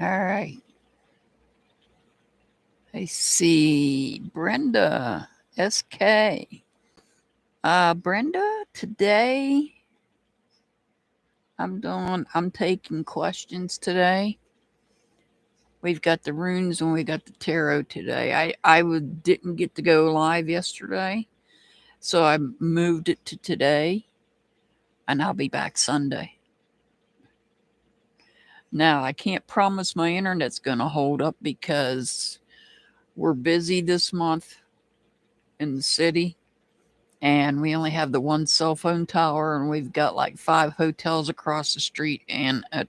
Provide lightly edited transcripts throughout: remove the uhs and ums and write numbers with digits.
All right. I see Brenda SK. Brenda, today I'm taking questions today. We've got the runes and we got the tarot today. Didn't get to go live yesterday, so I moved it to today, and I'll be back Sunday. Now, I can't promise my internet's going to hold up because we're busy this month in the city, and we only have the one cell phone tower, and we've got like 5 hotels across the street and a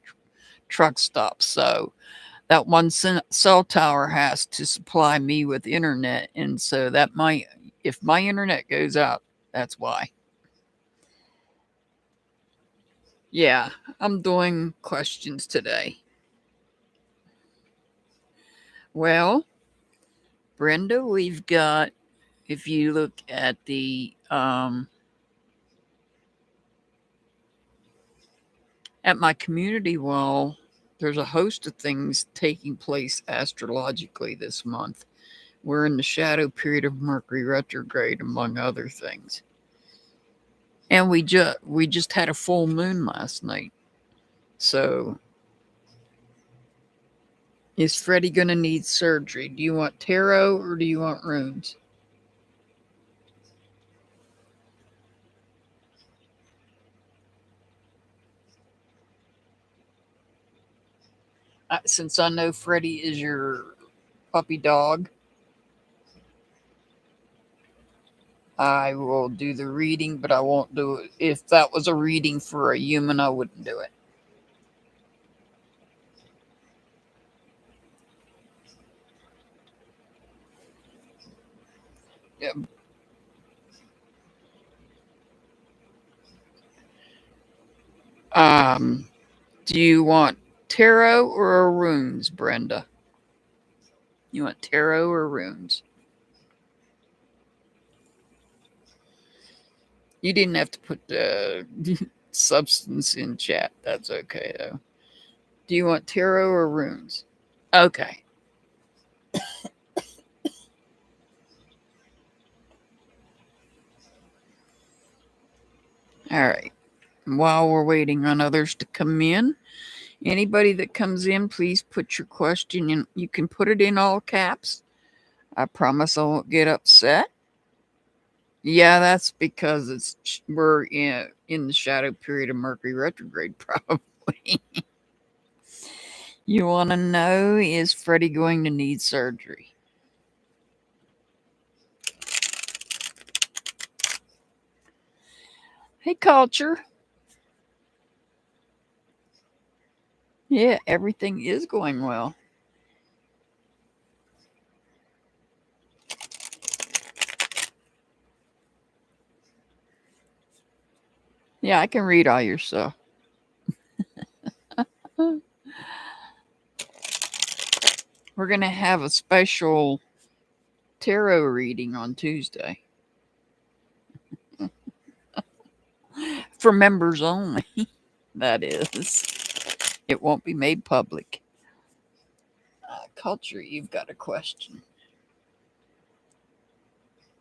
truck stop. So that one cell tower has to supply me with internet, and so that might, if my internet goes out, that's why. Yeah, I'm doing questions today. Well, Brenda, we've got, if you look at my community wall, there's a host of things taking place astrologically this month. We're in the shadow period of Mercury retrograde, among other things. And we just had a full moon last night. So is Freddie gonna need surgery? Do you want tarot or do you want runes? Since I know Freddie is your puppy dog, I will do the reading, but I won't do it. If that was a reading for a human, I wouldn't do it. Yeah. Um, do you want tarot or runes, Brenda? You want tarot or runes? You didn't have to put the substance in chat. That's okay, though. Do you want tarot or runes? Okay. All right. While we're waiting on others to come in, anybody that comes in, please put your question in. You can put it in all caps. I promise I won't get upset. Yeah, that's because we're in the shadow period of Mercury retrograde, probably. You want to know, is Freddie going to need surgery? Hey, culture. Yeah, everything is going well. Yeah, I can read all your stuff. We're going to have a special tarot reading on Tuesday for members only. That is. It won't be made public. Culture, you've got a question.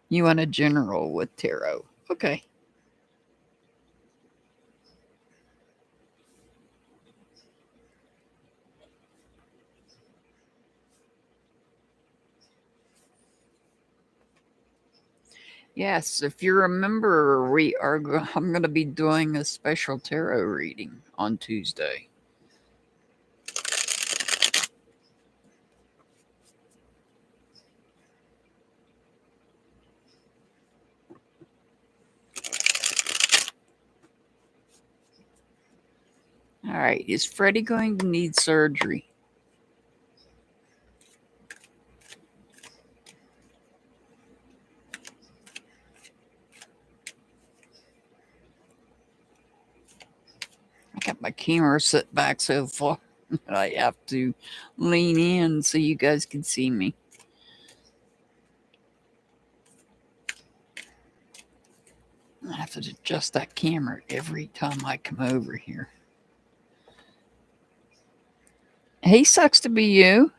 You want a general with tarot. Okay. Yes, if you remember, I'm going to be doing a special tarot reading on Tuesday. All right, is Freddie going to need surgery? I got my camera set back so far that I have to lean in so you guys can see me. I have to adjust that camera every time I come over here. He sucks to be you.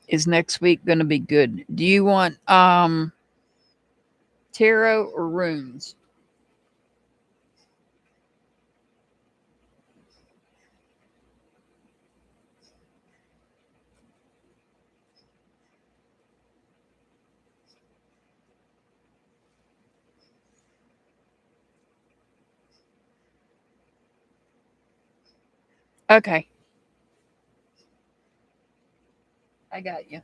Is next week going to be good? Do you want tarot or runes? Okay, I got you.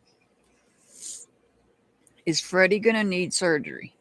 Is Freddie going to need surgery?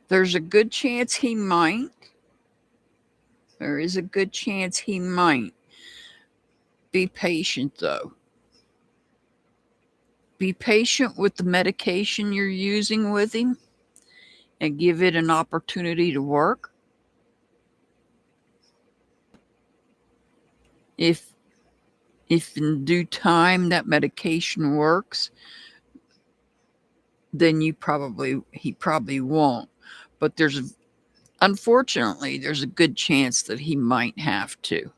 There's a good chance he might. There is a good chance he might. Be patient, though. Be patient with the medication you're using with him and give it an opportunity to work. If in due time that medication works, then he probably won't. But unfortunately, there's a good chance that he might have to.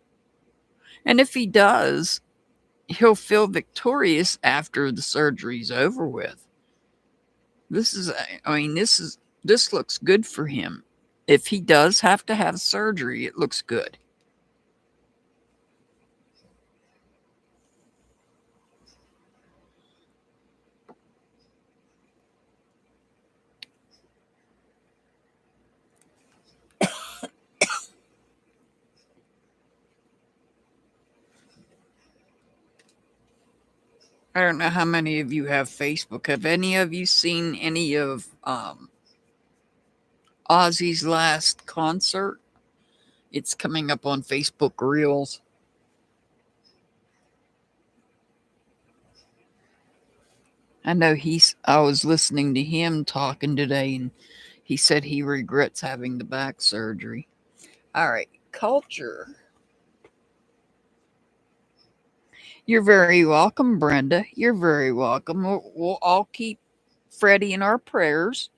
And if he does, he'll feel victorious after the surgery's over with. This looks good for him. If he does have to have surgery, it looks good. I don't know how many of you have Facebook. Have any of you seen any of Ozzy's last concert? It's coming up on Facebook Reels. I was listening to him talking today, and he said he regrets having the back surgery. All right, culture. You're very welcome, Brenda. You're very welcome. We'll all keep Freddie in our prayers.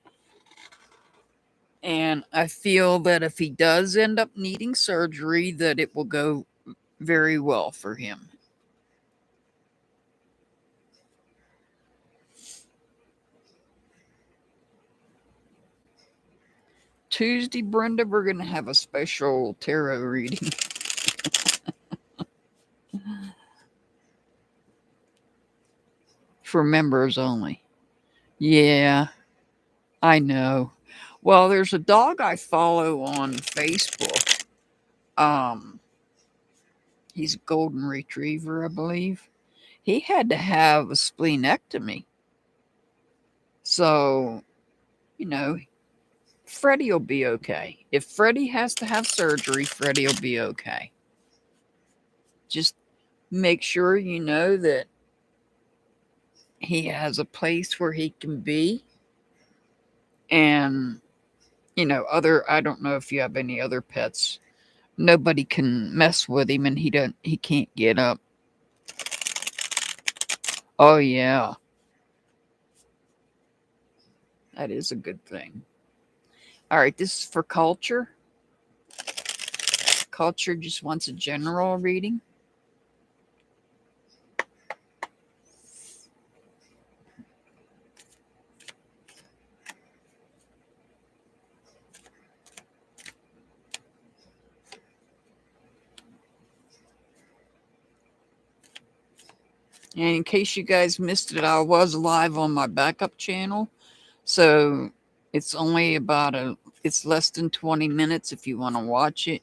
And I feel that if he does end up needing surgery, that it will go very well for him. Tuesday, Brenda, we're going to have a special tarot reading. For members only. Yeah, I know. Well, there's a dog I follow on Facebook. He's a golden retriever, I believe. He had to have a splenectomy. So, you know, Freddie will be okay. If Freddie has to have surgery, Freddie will be okay. Just make sure you know that he has a place where he can be. And, I don't know if you have any other pets. Nobody can mess with him and he can't get up. Oh yeah. That is a good thing. All right, this is for culture. Culture just wants a general reading. And in case you guys missed it, I was live on my backup channel. So it's only it's less than 20 minutes if you want to watch it.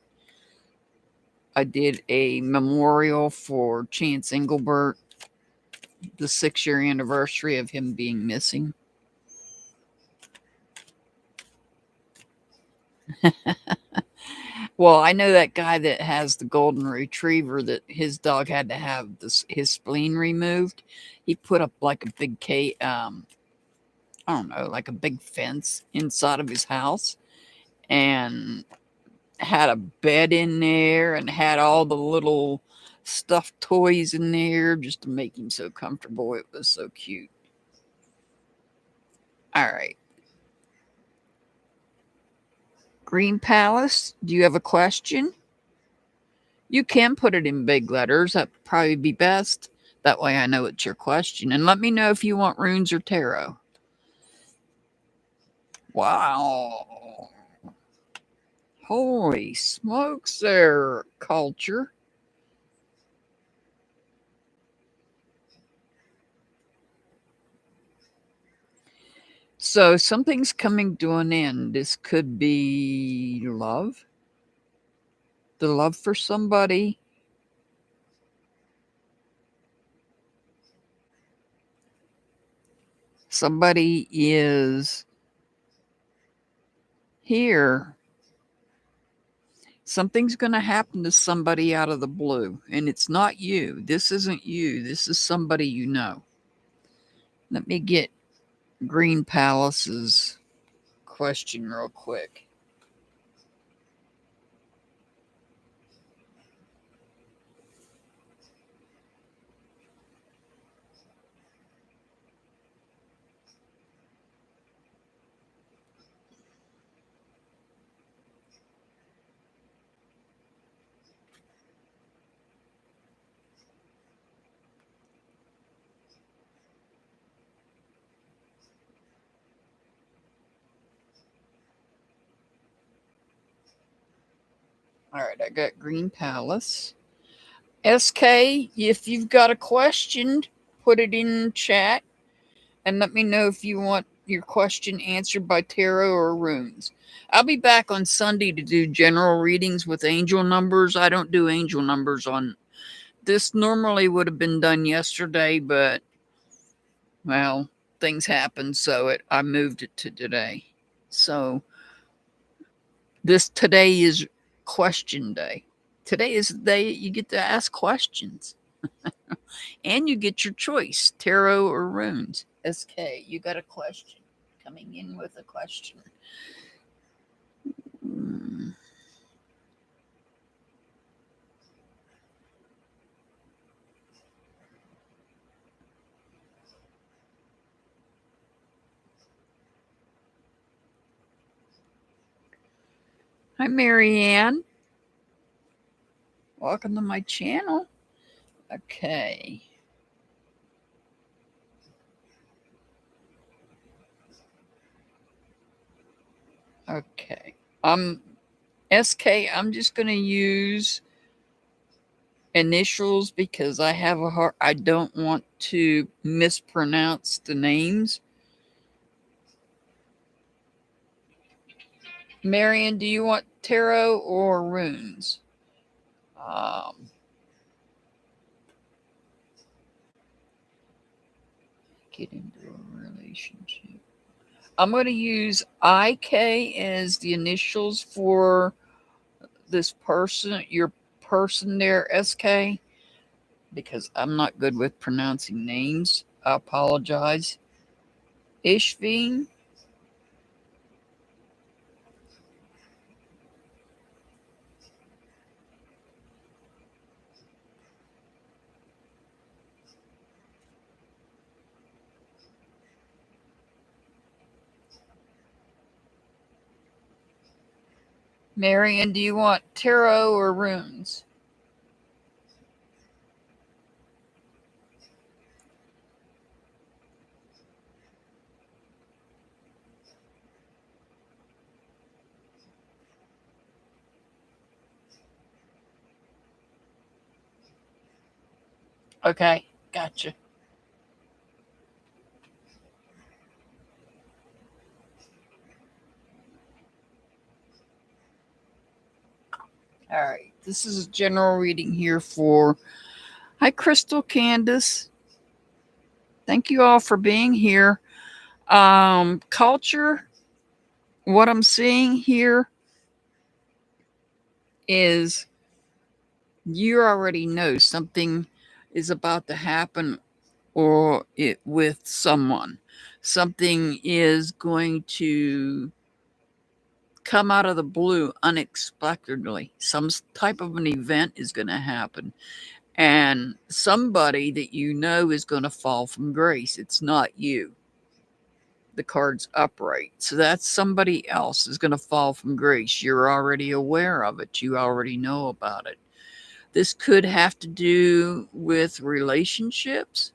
I did a memorial for Chance Engelbert the 6-year anniversary of him being missing. Well, I know that guy that has the golden retriever that his dog had to have his spleen removed. He put up like a big I don't know, like a big fence inside of his house, and had a bed in there and had all the little stuffed toys in there just to make him so comfortable. It was so cute. All right. Green Palace, do you have a question? You can put it in big letters. That'd probably be best. That way I know it's your question. And let me know if you want runes or tarot. Wow. Holy smokes there, culture. So something's coming to an end. This could be love. The love for somebody. Somebody is here. Something's going to happen to somebody out of the blue, and it's not you. This isn't you. This is somebody you know. Let me get Green Palace's question real quick. All right, I got Green Palace. SK, if you've got a question, put it in chat and let me know if you want your question answered by tarot or runes. I'll be back on Sunday to do general readings with angel numbers. I don't do angel numbers on this. Normally would have been done yesterday, but well, things happened, so I moved it to today. So today is question day. Today is the day you get to ask questions. And you get your choice, tarot or runes. SK, you got a question. Coming in with a question. Hi, Marianne. Welcome to my channel. Okay. Okay. SK, I'm just going to use initials because I have a heart. I don't want to mispronounce the names. Marion, do you want tarot or runes? Get into a relationship. I'm going to use IK as the initials for this person, your person there, SK, because I'm not good with pronouncing names. I apologize. Ishveen. Marion, do you want tarot or runes? Okay, gotcha. All right, this is a general reading here for. Hi, Crystal Candace. Thank you all for being here. Culture, what I'm seeing here is you already know something is about to happen or it with someone. Something is going to come out of the blue unexpectedly. Some type of an event is going to happen. And somebody that you know is going to fall from grace. It's not you. The card's upright. So that's somebody else is going to fall from grace. You're already aware of it. You already know about it. This could have to do with relationships.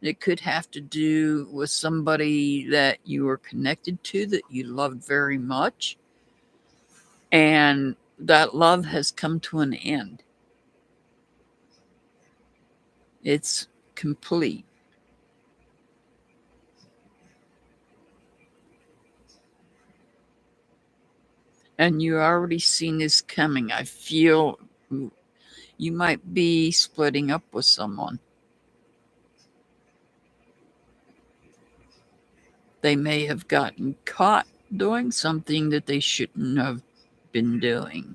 It could have to do with somebody that you are connected to that you loved very much. And that love has come to an end. It's complete. And you already seen this coming. I feel you might be splitting up with someone. They may have gotten caught doing something that they shouldn't have been doing.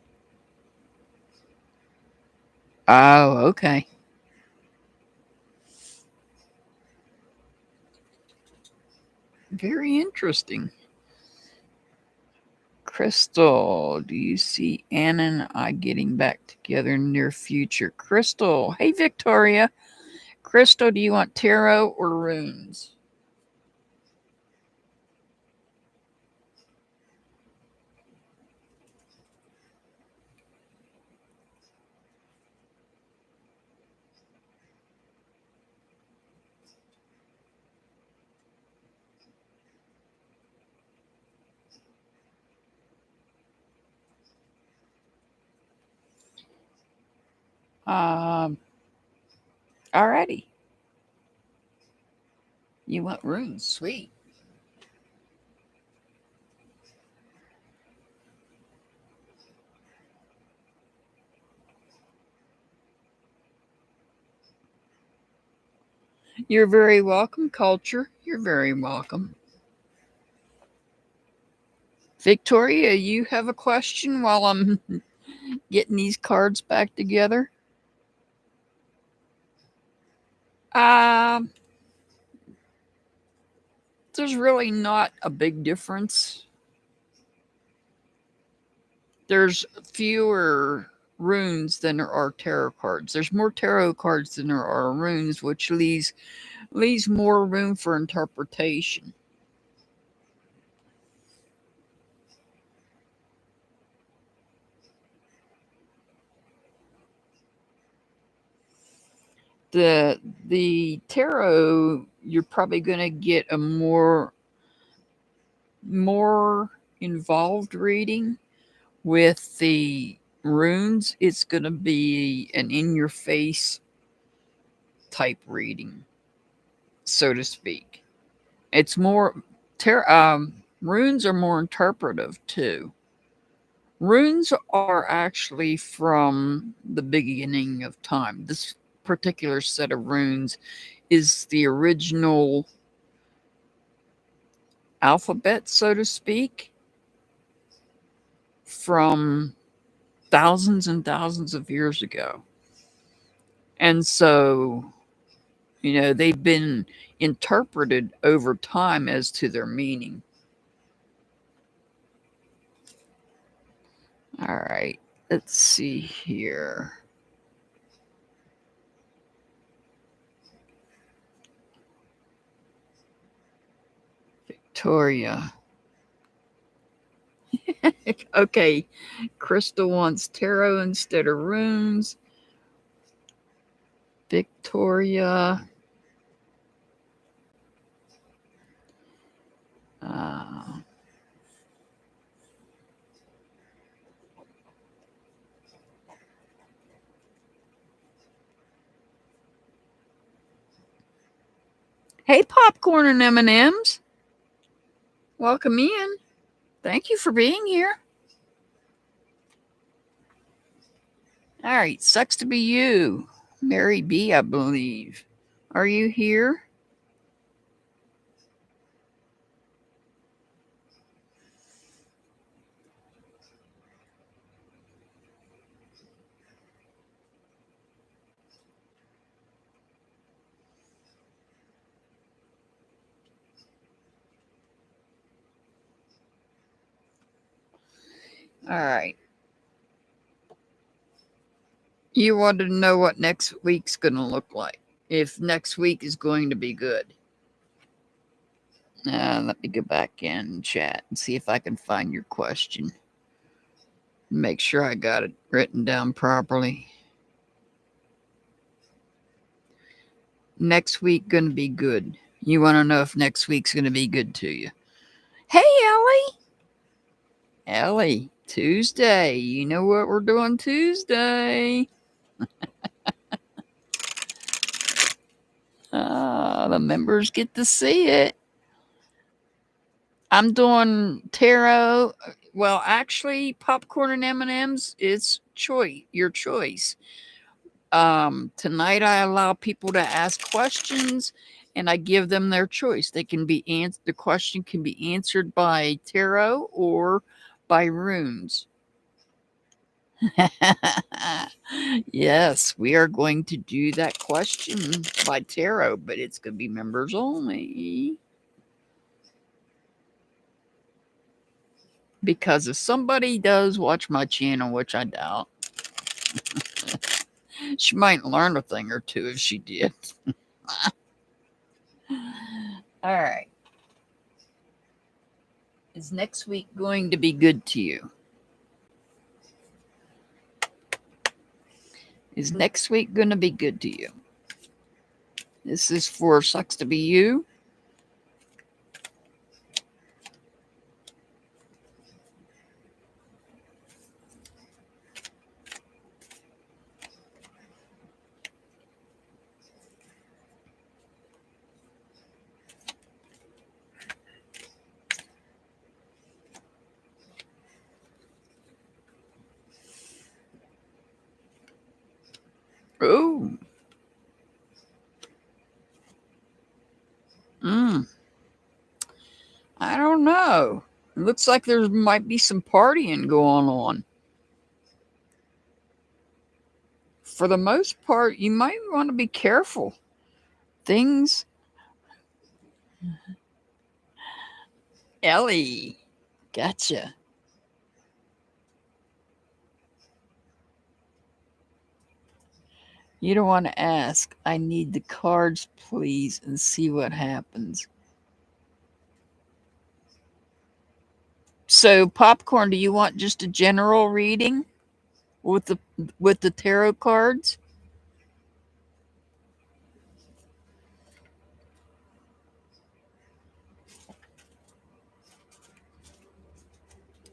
Oh, okay. Very interesting. Crystal, do you see Anna and I getting back together in the near future? Crystal, hey Victoria. Crystal, do you want tarot or runes? Alrighty. You want runes? Sweet. You're very welcome, Culture. You're very welcome. Victoria, you have a question while I'm getting these cards back together? Um, there's really not a big difference. There's fewer runes than there are tarot cards. There's more tarot cards than there are runes, which leaves more room for interpretation. The tarot, you're probably going to get a more involved reading. With the runes, it's going to be an in your face type reading, so to speak. It's more runes are more interpretive too. Runes are actually from the beginning of time. This particular set of runes is the original alphabet, so to speak, from thousands and thousands of years ago. And so, they've been interpreted over time as to their meaning. All right, let's see here. Victoria. Okay, Crystal wants tarot instead of runes. Victoria. Uh, hey, Popcorn and M&Ms. Welcome in. Thank you for being here. All right, sucks to be you. Mary B, I believe. Are you here? All right. You wanted to know what next week's going to look like. If next week is going to be good. Let me go back in chat and see if I can find your question. Make sure I got it written down properly. Next week going to be good. You want to know if next week's going to be good to you. Hey, Ellie. Ellie, Tuesday. You know what we're doing Tuesday. The members get to see it. I'm doing tarot. Well, actually, popcorn and M&Ms is your choice. Tonight I allow people to ask questions and I give them their choice. They can be the question can be answered by tarot or by runes. Yes, we are going to do that question by tarot, but it's going to be members only. Because if somebody does watch my channel, which I doubt, she might learn a thing or two if she did. All right. Is next week going to be good to you? Is next week going to be good to you? This is for Sucks to Be You. Oh. I don't know. It looks like there might be some partying going on. For the most part, you might want to be careful. Things. Ellie. Gotcha. You don't want to ask. I need the cards, please, and see what happens. So, Popcorn, do you want just a general reading with the tarot cards?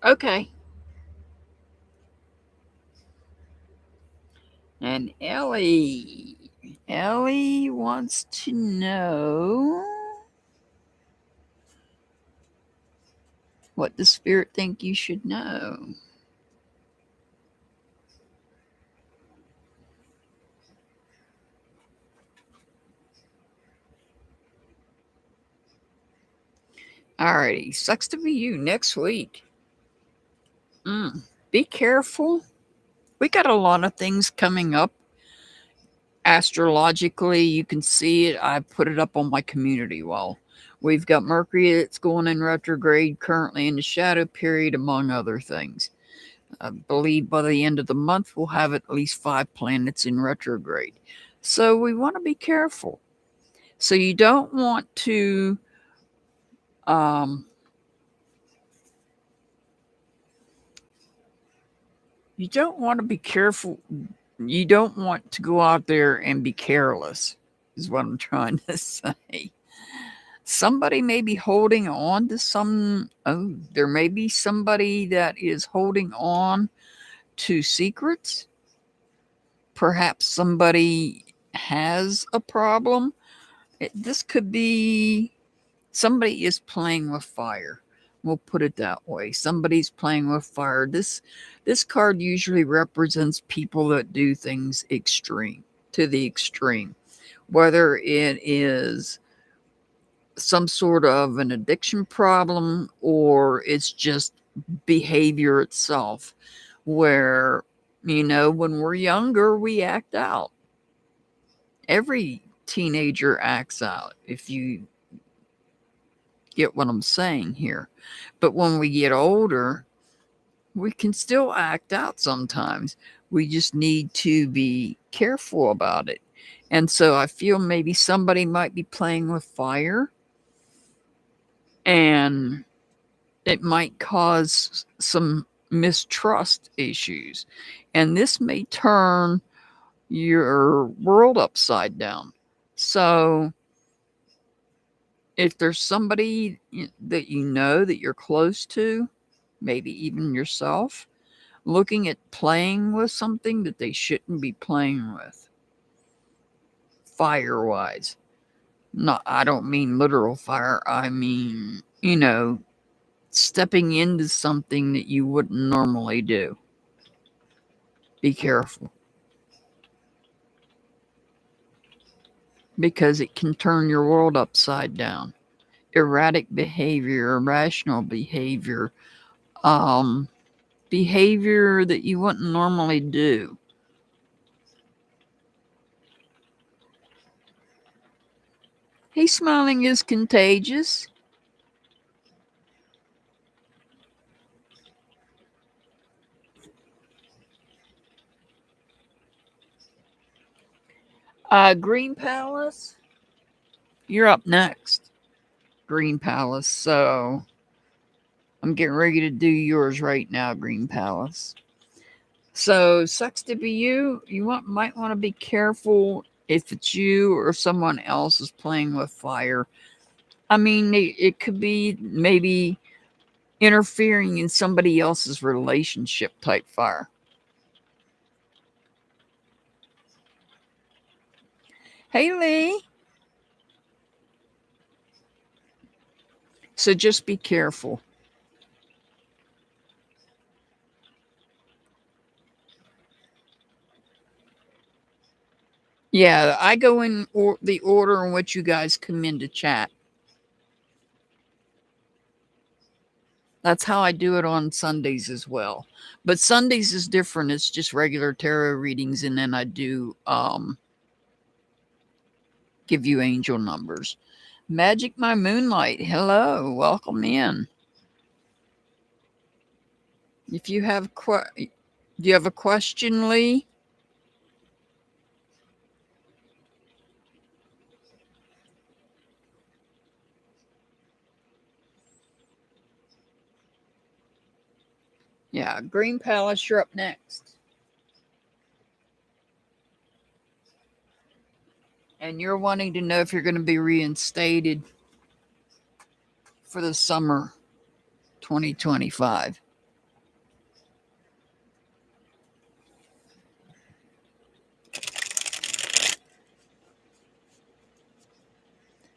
Okay. And Ellie wants to know what the spirit think you should know. Alrighty, Sucks to Be You next week. Be careful. We got a lot of things coming up. Astrologically, you can see it. I put it up on my community wall. We've got Mercury that's going in retrograde, currently in the shadow period, among other things. I believe by the end of the month, we'll have at least 5 planets in retrograde. So we want to be careful. So you don't want to be careful. You don't want to go out there and be careless, is what I'm trying to say. Somebody may be holding on to there may be somebody that is holding on to secrets. Perhaps somebody has a problem. This could be somebody is playing with fire. We'll put it that way. Somebody's playing with fire. This card usually represents people that do things to the extreme. Whether it is some sort of an addiction problem or it's just behavior itself, where, when we're younger, we act out. Every teenager acts out, if you get what I'm saying here. But when we get older, we can still act out sometimes. We just need to be careful about it. And so I feel maybe somebody might be playing with fire, and it might cause some mistrust issues. And this may turn your world upside down. So if there's somebody that you know that you're close to, maybe even yourself, looking at playing with something that they shouldn't be playing with, fire wise. Not, I don't mean literal fire. I mean, stepping into something that you wouldn't normally do. Be careful. Because it can turn your world upside down. Erratic behavior, irrational behavior, behavior that you wouldn't normally do. Hey, smiling is contagious. Green Palace, you're up next. Green Palace. So I'm getting ready to do yours right now, Green Palace. So sucks to be you. Might want to be careful if it's you or someone else is playing with fire. I mean, it could be maybe interfering in somebody else's relationship type fire. Hey, Lee. So just be careful. Yeah, I go in the order in which you guys come into chat. That's how I do it on Sundays as well. But Sundays is different. It's just regular tarot readings, and then I do give you angel numbers. Magic My Moonlight. Hello, welcome in. If you have do you have a question, Lee? Yeah, Green Palace, you're up next. And you're wanting to know if you're going to be reinstated for the summer 2025.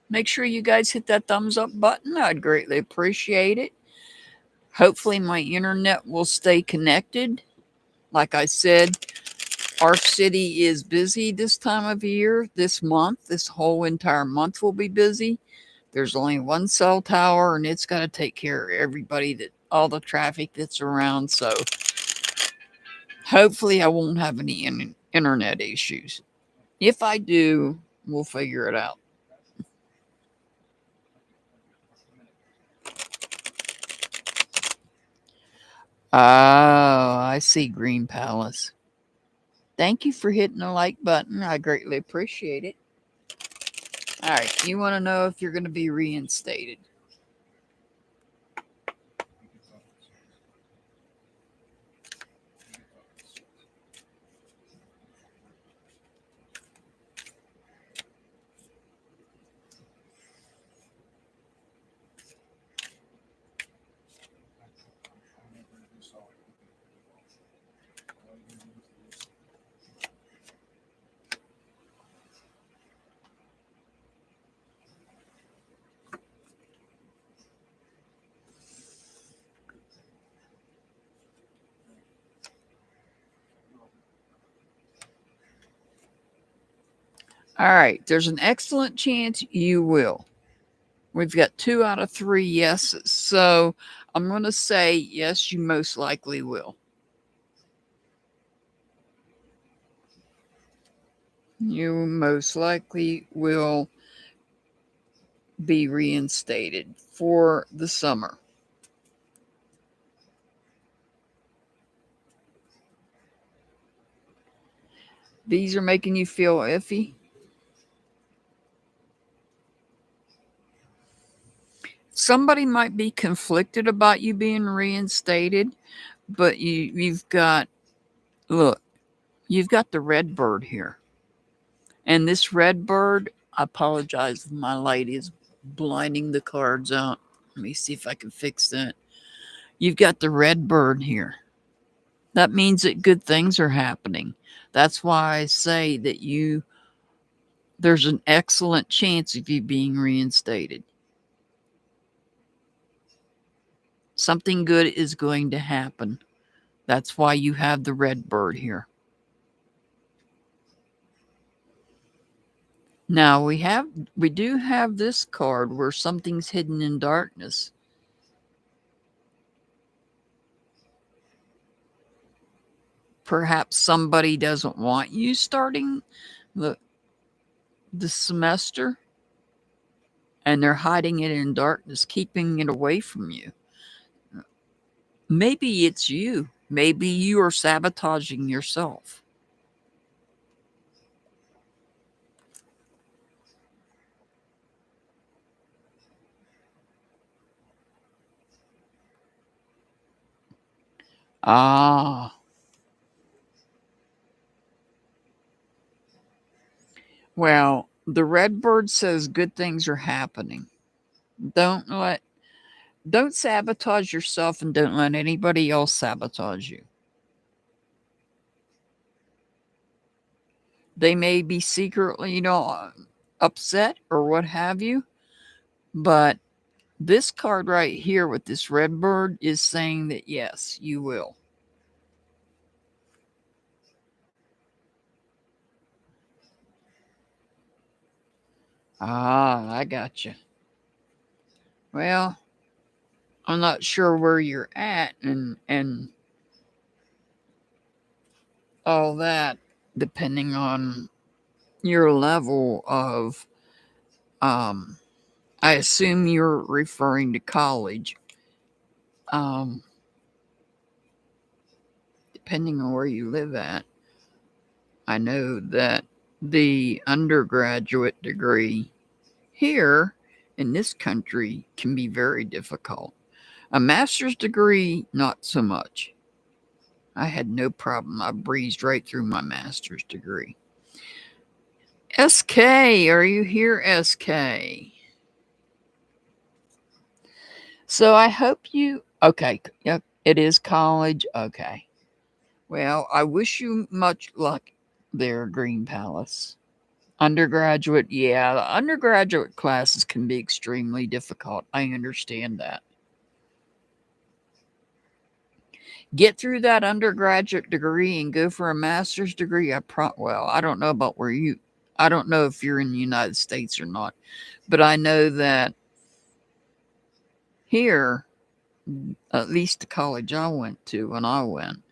Make sure you guys hit that thumbs up button. I'd greatly appreciate it. Hopefully, my internet will stay connected. Like I said, our city is busy this time of year. This month, this whole entire month will be busy. There's only one cell tower, and it's got to take care of everybody, all the traffic that's around. So hopefully I won't have any internet issues. If I do, we'll figure it out. Oh, I see, Green Palace. Thank you for hitting the like button. I greatly appreciate it. All right, you want to know if you're going to be reinstated. All right, there's an excellent chance you will. We've got 2 out of 3 yeses. So I'm going to say yes, you most likely will. You most likely will be reinstated for the summer. These are making you feel iffy. Somebody might be conflicted about you being reinstated, but you've got, look, you've got the red bird here. And this red bird, I apologize, my light is blinding the cards out. Let me see if I can fix that. You've got the red bird here. That means that good things are happening. That's why I say that there's an excellent chance of you being reinstated. Something good is going to happen. That's why you have the red bird here. Now we do have this card where something's hidden in darkness. Perhaps somebody doesn't want you starting the semester, and they're hiding it in darkness, keeping it away from you. Maybe it's you. Maybe you are sabotaging yourself. Ah. Well, the red bird says good things are happening. Don't sabotage yourself, and don't let anybody else sabotage you. They may be secretly, upset or what have you, but this card right here with this red bird is saying that yes, you will. Ah, I got you. Well, I'm not sure where you're at and all that, depending on your level of I assume you're referring to college. Um Depending on where you live at. I know that the undergraduate degree here in this country can be very difficult. A master's degree, not so much. I had no problem. I breezed right through my master's degree. SK, are you here, SK? So I hope you. Okay, yep, it is college. Okay. Well, I wish you much luck there, Green Palace. Undergraduate, yeah, the undergraduate classes can be extremely difficult. I understand that. Get through that undergraduate degree and go for a master's degree. Well, I don't know about I don't know if you're in the United States or not, but I know that here, at least the college I went to when I went,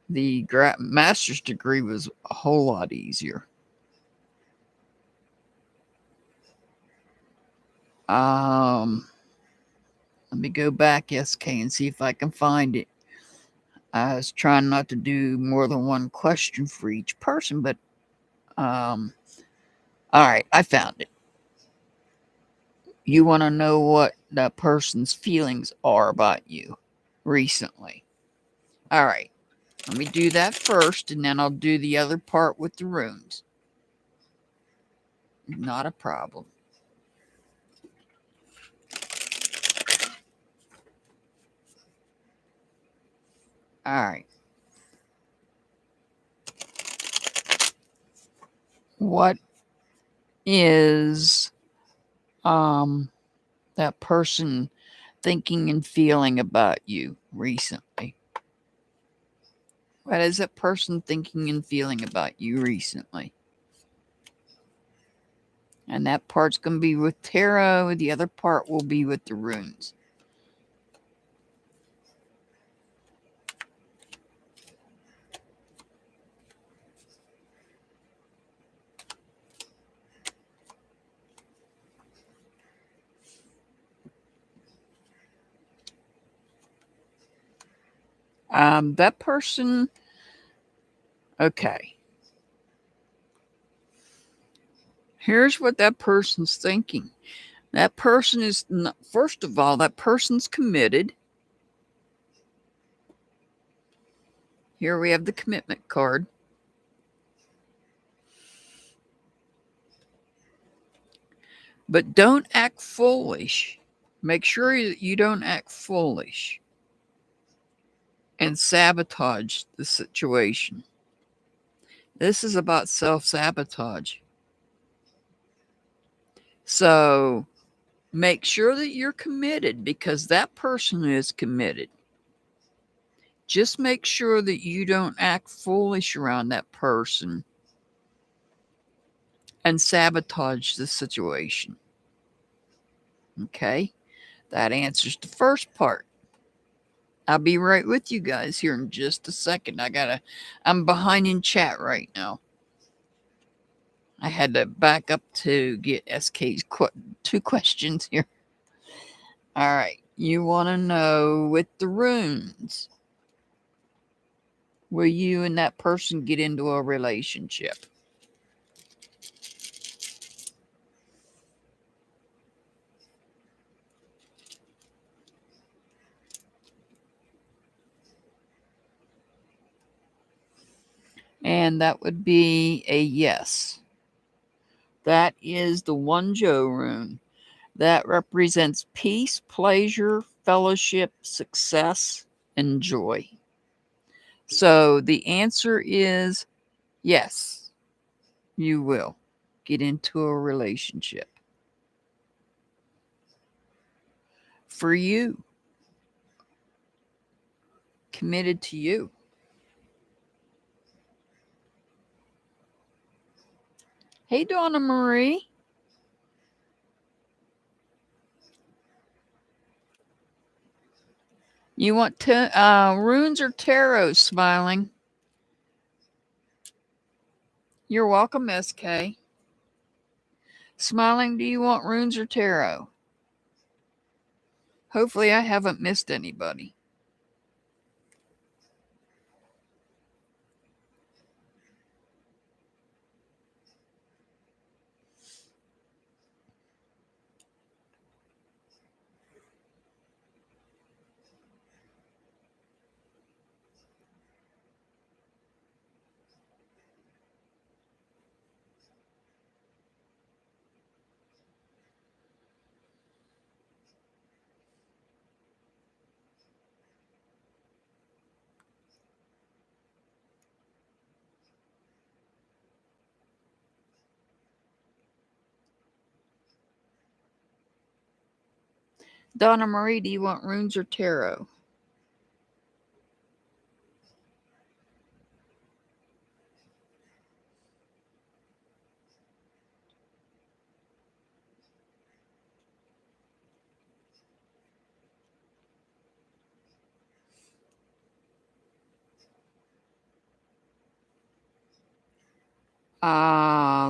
the master's degree was a whole lot easier. Let me go back, SK, and see if I can find it. I was trying not to do more than one question for each person, but all right, I found it. You want to know what that person's feelings are about you recently. All right, let me do that first, and then I'll do the other part with the runes. Not a problem. All right. What is that person thinking and feeling about you recently? What is that person thinking and feeling about you recently? And that part's going to be with tarot. The other part will be with the runes. That person, okay. Here's what that person's thinking. That person is, not, first of all, that person's committed. Here we have the commitment card. But don't act foolish. Make sure you don't act foolish and sabotage the situation. This is about self-sabotage. So make sure that you're committed because that person is committed. Just make sure that you don't act foolish around that person and sabotage the situation. Okay? That answers the first part. I'll be right with you guys here in just a second. I'm behind in chat right now. I had to back up to get SK's 2 questions here. All right. You want to know with the runes, will you and that person get into a relationship? And that would be a yes. That is the one Joe rune. That represents peace, pleasure, fellowship, success, and joy. So the answer is yes, you will get into a relationship. For you, committed to you. Hey, Donna Marie. You want runes or tarot, Smiling? You're welcome, SK. Smiling, do you want runes or tarot? Hopefully I haven't missed anybody. Donna Marie, do you want runes or tarot?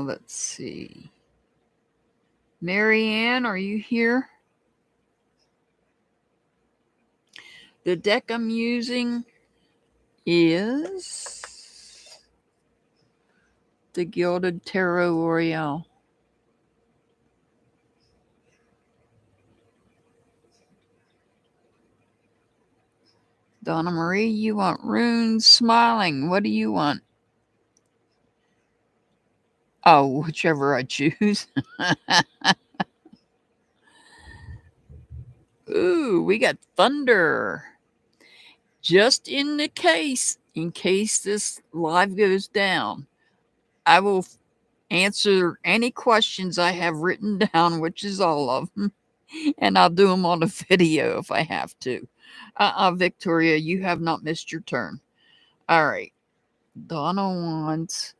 Let's see. Marianne, are you here? The deck I'm using is the Gilded Tarot Royale. Donna Marie, you want runes? Smiling, what do you want? Oh, whichever I choose. Ooh, we got thunder. Just in case this live goes down, I will answer any questions I have written down, which is all of them, and I'll do them on a video if I have to. Victoria, you have not missed your turn. All right. Donna wants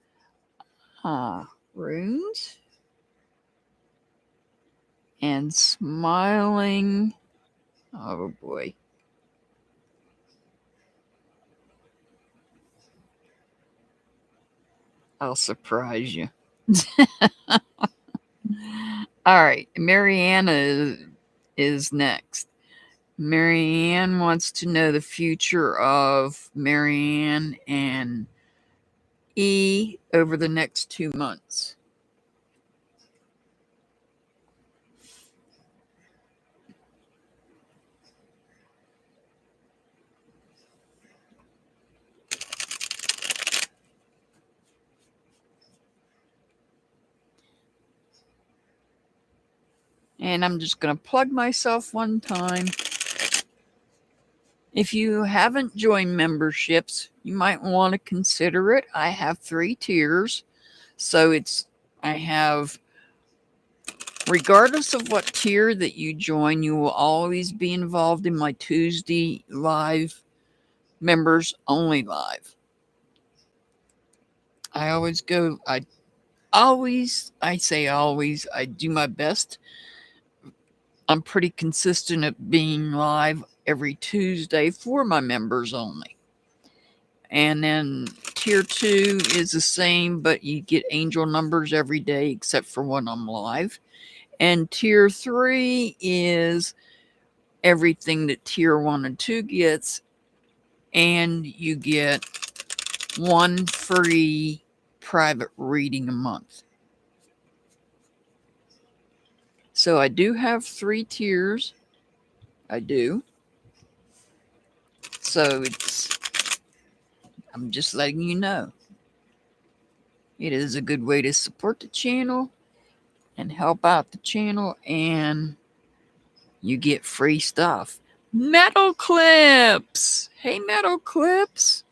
runes. And Smiling. Oh boy. I'll surprise you. All right. Mariana is next. Marianne wants to know the future of Marianne and E over the next 2 months. And I'm just going to plug myself one time. If you haven't joined memberships, you might want to consider it. I have 3 tiers. So I have, regardless of what tier that you join, you will always be involved in my Tuesday live, members only live. I do my best. I'm pretty consistent at being live every Tuesday for my members only. And then tier 2 is the same, but you get angel numbers every day except for when I'm live. And tier 3 is everything that tier 1 and 2 gets, and you get 1 free private reading a month. So I do have 3 tiers. I do. So I'm just letting you know. It is a good way to support the channel and help out the channel, and you get free stuff. Metal clips! Hey, metal clips!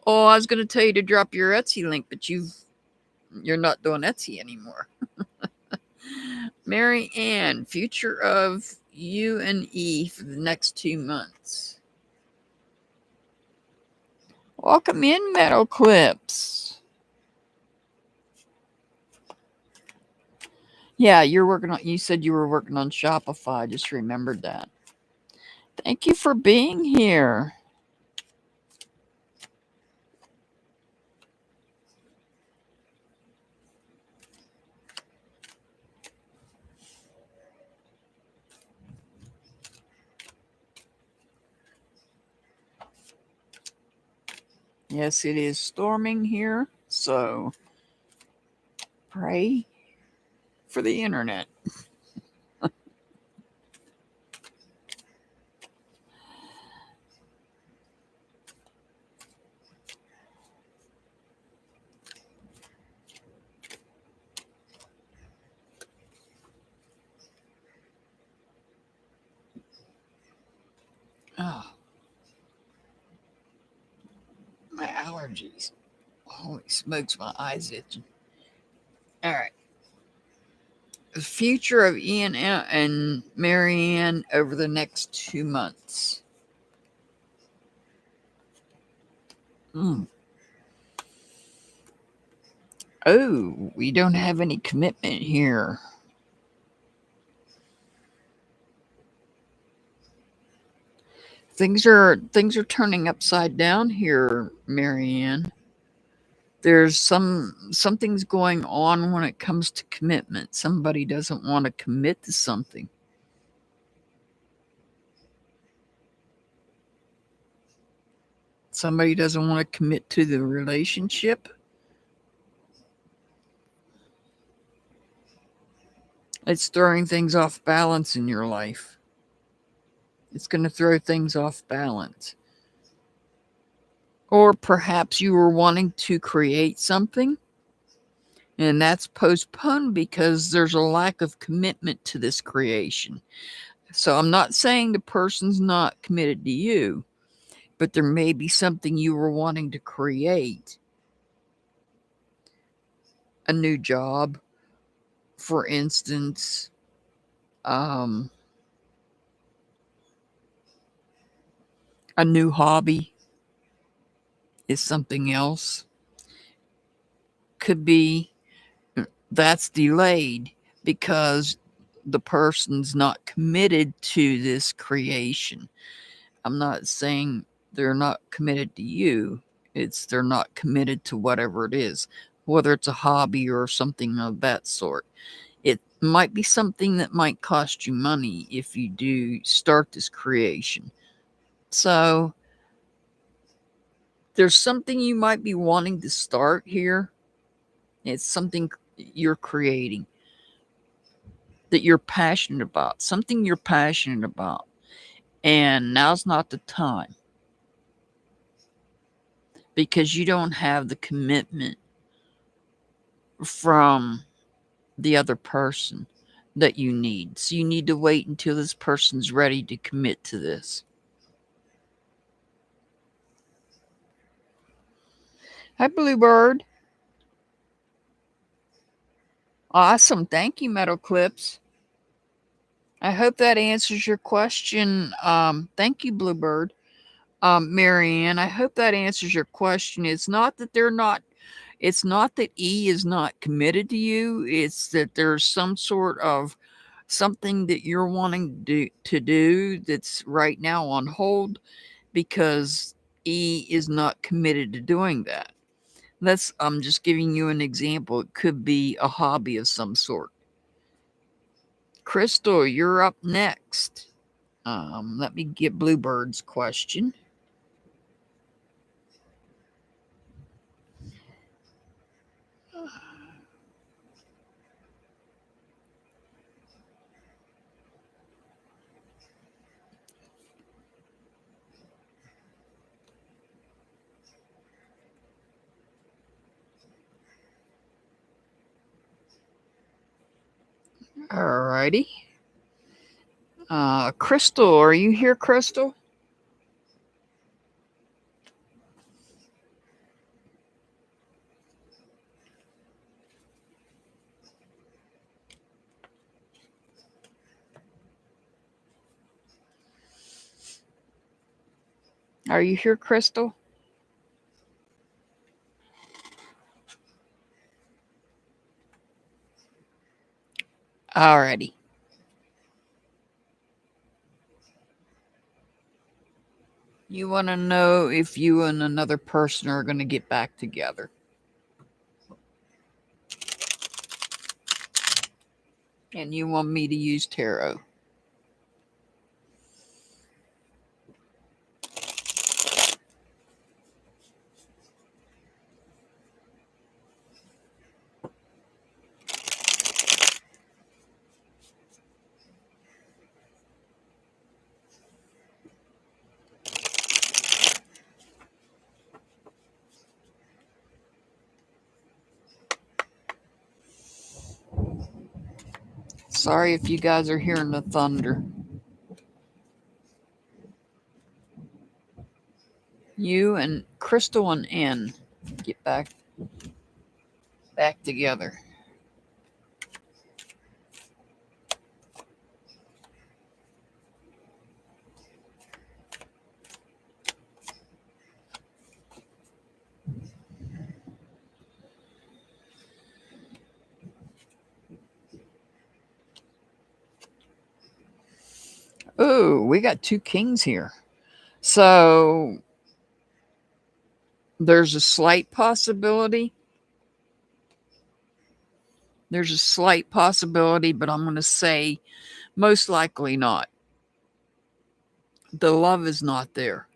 Oh, I was going to tell you to drop your Etsy link, but you're not doing Etsy anymore. Mary Ann, future of you and E for the next 2 months. Welcome in, metal clips. Yeah, you said you were working on Shopify. I just remembered that. Thank you for being here. Yes, it is storming here, so pray for the internet. Oh, my allergies. Holy smokes, my eyes itching. All right. The future of Ian and Marianne over the next 2 months. Oh, we don't have any commitment here. Things are turning upside down here, Marianne. There's something's going on when it comes to commitment. Somebody doesn't want to commit to something. Somebody doesn't want to commit to the relationship. It's throwing things off balance in your life. It's going to throw things off balance. Or perhaps you were wanting to create something, and that's postponed because there's a lack of commitment to this creation. So I'm not saying the person's not committed to you, but there may be something you were wanting to create. A new job, for instance. A new hobby is something else. Could be that's delayed because the person's not committed to this creation. I'm not saying they're not committed to you. It's they're not committed to whatever it is, whether it's a hobby or something of that sort. It might be something that might cost you money if you do start this creation. So there's something you might be wanting to start here. It's something you're creating that you're passionate about, something you're passionate about. And now's not the time because you don't have the commitment from the other person. that you need. So you need to wait until this person's ready to commit to this. Hi, Bluebird. Awesome. Thank you, Metal Clips. I hope that answers your question. Thank you, Bluebird. Marianne, I hope that answers your question. It's not that E is not committed to you. It's that there's some sort of something that you're wanting to do that's right now on hold because E is not committed to doing that. I'm just giving you an example. It could be a hobby of some sort. Crystal, you're up next. Let me get Bluebird's question. Alrighty. Crystal, are you here, Crystal? Are you here, Crystal? Alrighty. You want to know if you and another person are going to get back together. And you want me to use tarot. Sorry if you guys are hearing the thunder. You and Crystal and N get back together. Oh, we got two kings here. So there's a slight possibility. There's a slight possibility, but I'm going to say most likely not. The love is not there.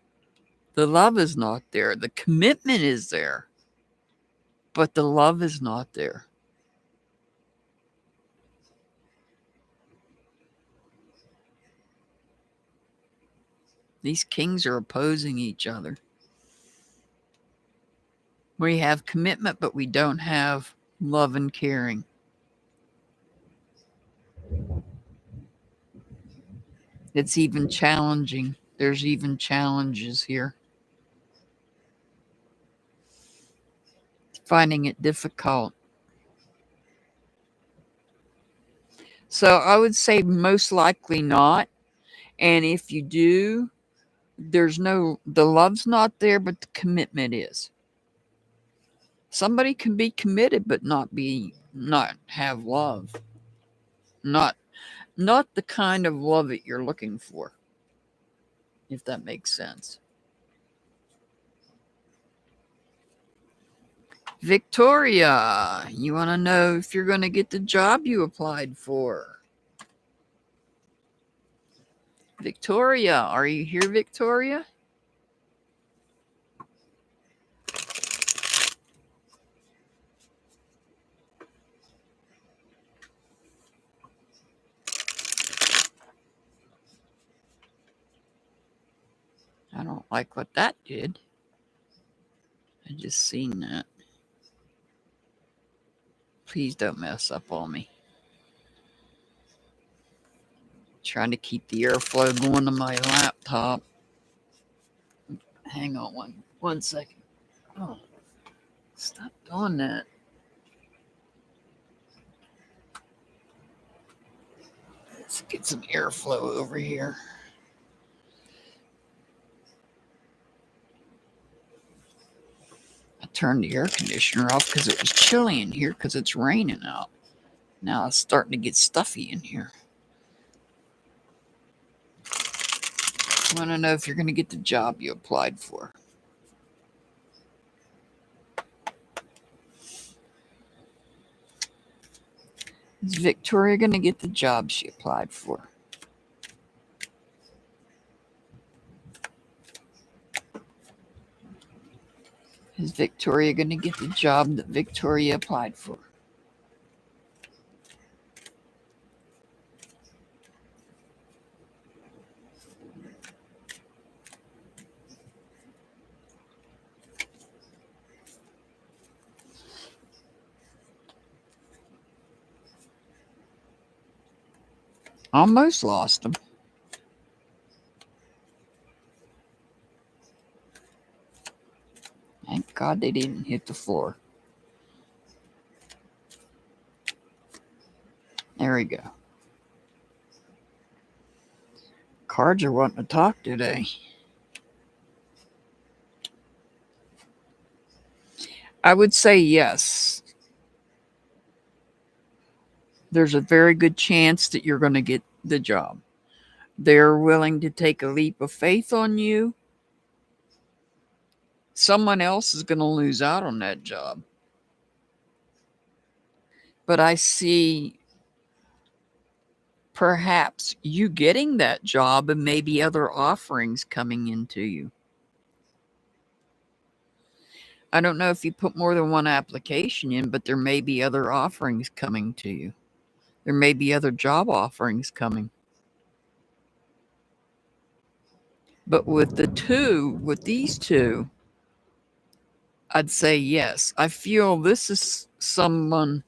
The love is not there. The commitment is there, but the love is not there. These kings are opposing each other. We have commitment, but we don't have love and caring. It's even challenging. There's even challenges here. Finding it difficult. So I would say most likely not. And if you do, the love's not there, but the commitment is. Somebody can be committed but not have love. Not the kind of love that you're looking for. If that makes sense. Victoria, you want to know if you're going to get the job you applied for? Victoria, are you here, Victoria? I don't like what that did. I just seen that. Please don't mess up on me. Trying to keep the airflow going to my laptop. Hang on one second. Oh, stop doing that. Let's get some airflow over here. I turned the air conditioner off because it was chilly in here because it's raining out. Now it's starting to get stuffy in here. I want to know if you're going to get the job you applied for. Is Victoria going to get the job she applied for? Is Victoria going to get the job that Victoria applied for? Almost lost them. Thank God they didn't hit the floor. There we go. Cards are wanting to talk today. I would say yes. There's a very good chance that you're going to get the job. They're willing to take a leap of faith on you. Someone else is going to lose out on that job. But I see perhaps you getting that job and maybe other offerings coming into you. I don't know if you put more than one application in, but there may be other offerings coming to you. There may be other job offerings coming. But with these two, I'd say yes. I feel this is someone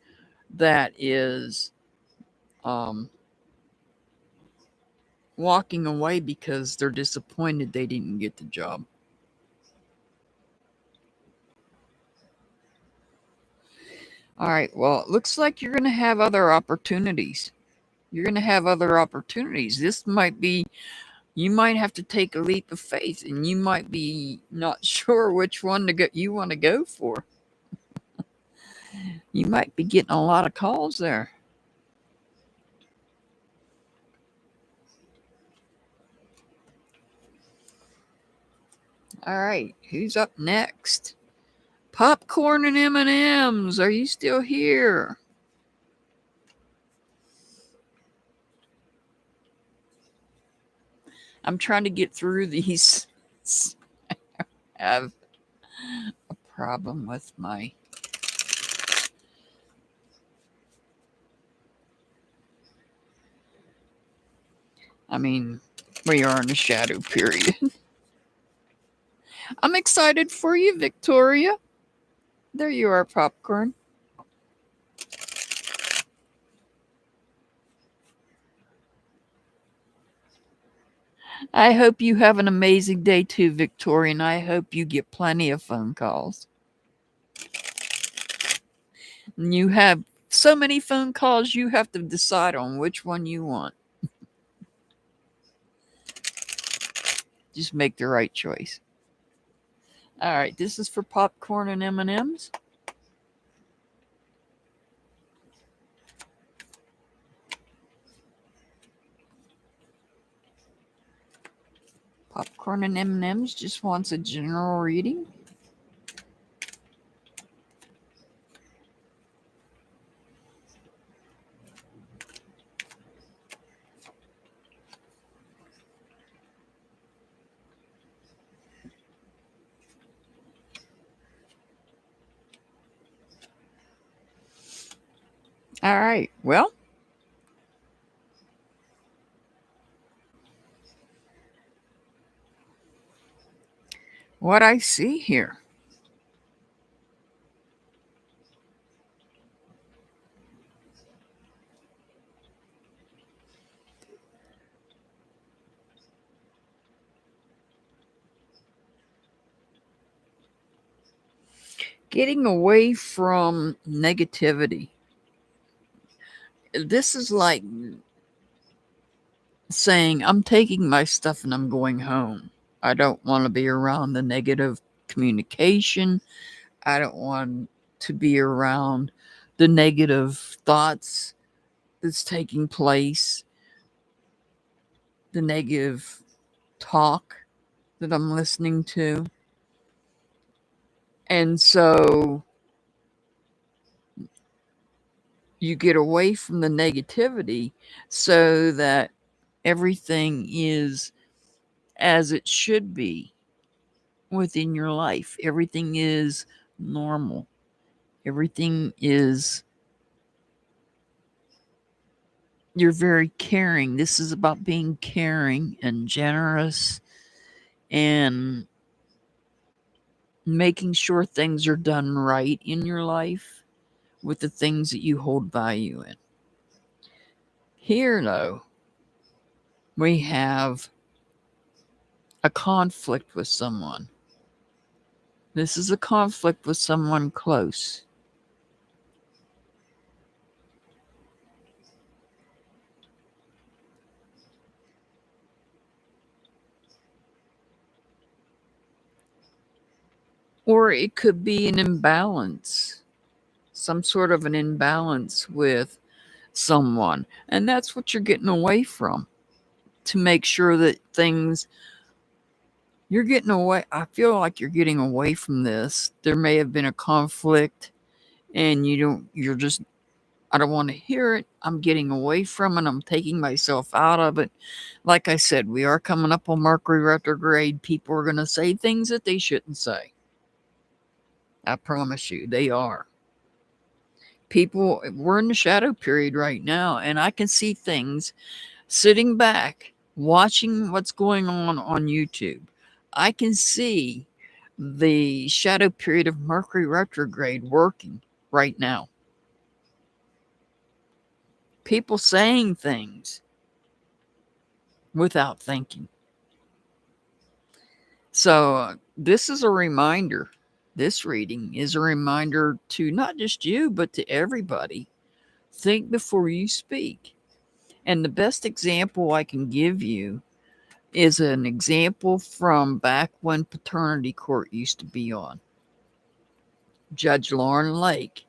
that is walking away because they're disappointed they didn't get the job. All right, well, it looks like you're going to have other opportunities. This might be, you might have to take a leap of faith, and you might be not sure which one you want to go for. You might be getting a lot of calls there. All right, who's up next? Popcorn and M&Ms, are you still here? I'm trying to get through these. I have a problem with my... I mean, we are in a shadow period. I'm excited for you, Victoria. There you are, Popcorn. I hope you have an amazing day too, Victoria, and I hope you get plenty of phone calls. And you have so many phone calls, you have to decide on which one you want. Just make the right choice. All right, this is for Popcorn and M&Ms. Popcorn and M&Ms just wants a general reading. All right, well, what I see here. Getting away from negativity. This is like saying, I'm taking my stuff and I'm going home. I don't want to be around the negative communication. I don't want to be around the negative thoughts that's taking place, the negative talk that I'm listening to. And so you get away from the negativity so that everything is as it should be within your life. Everything is normal. Everything is, you're very caring. This is about being caring and generous and making sure things are done right in your life with the things that you hold value in. Here, though, we have a conflict with someone. This is a conflict with someone close. Or it could be an imbalance, some sort of an imbalance with someone. And that's what you're getting away from, to make sure that things, you're getting away. I feel like you're getting away from this. There may have been a conflict and you're just, I don't want to hear it. I'm getting away from it. I'm taking myself out of it. Like I said, we are coming up on Mercury retrograde. People are going to say things that they shouldn't say. I promise you, they are. People, we're in the shadow period right now, and I can see things sitting back, watching what's going on YouTube. I can see the shadow period of Mercury retrograde working right now. People saying things without thinking. So this is a reminder. This reading is a reminder to not just you, but to everybody. Think before you speak. And the best example I can give you is an example from back when paternity court used to be on. Judge Lauren Lake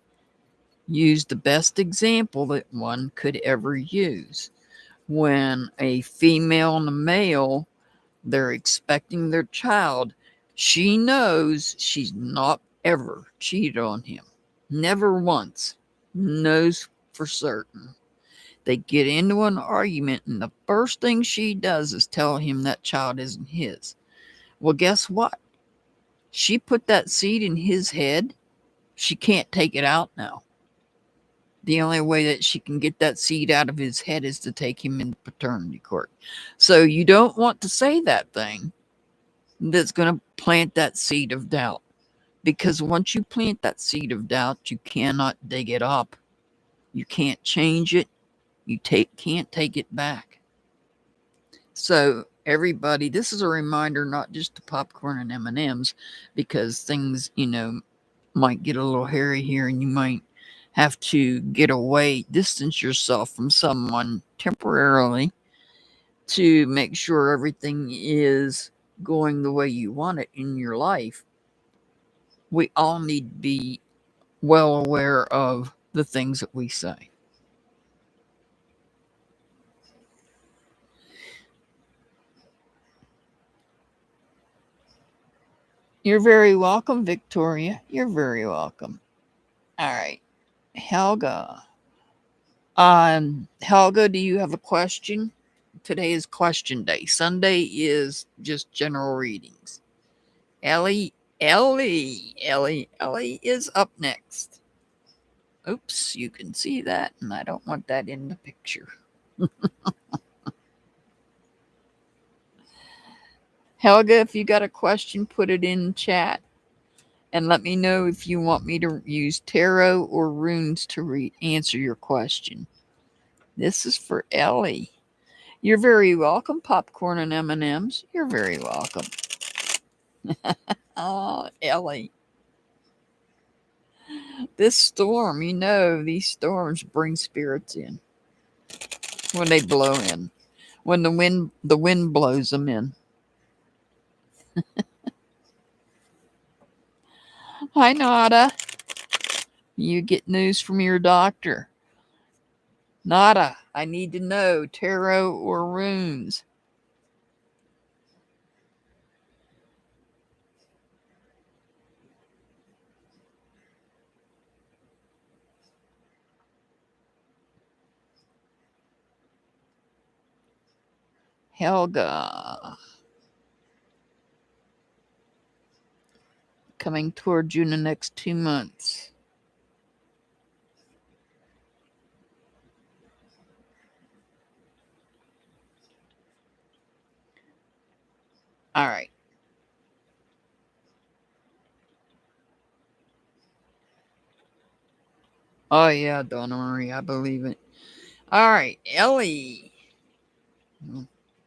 used the best example that one could ever use. When a female and a male, they're expecting their child, she knows she's not ever cheated on him. Never once. Knows for certain. They get into an argument, and the first thing she does is tell him that child isn't his. Well, guess what? She put that seed in his head. She can't take it out now. The only way that she can get that seed out of his head is to take him into paternity court. So you don't want to say that thing that's going to plant that seed of doubt. Because once you plant that seed of doubt, you cannot dig it up. You can't change it. You can't take it back. So everybody, this is a reminder, not just to popcorn and M&Ms, because things, might get a little hairy here and you might have to get away, distance yourself from someone temporarily to make sure everything is going the way you want it in your life. We all need to be well aware of the things that we say. You're very welcome, Victoria. You're very welcome. All right. Helga. Helga, do you have a question? Today is question day. Sunday is just general readings. Ellie is up next. Oops, you can see that, and I don't want that in the picture. Helga, if you got a question, put it in chat. And let me know if you want me to use tarot or runes to answer your question. This is for Ellie. You're very welcome, popcorn and M&Ms. You're very welcome. Oh, Ellie. This storm, these storms bring spirits in when they blow in. When the wind blows them in. Hi, Nada. You get news from your doctor. Nada, I need to know, tarot or runes? Helga. Coming towards you in the next 2 months. All right. Oh, yeah, Donna Marie, I believe it. All right, Ellie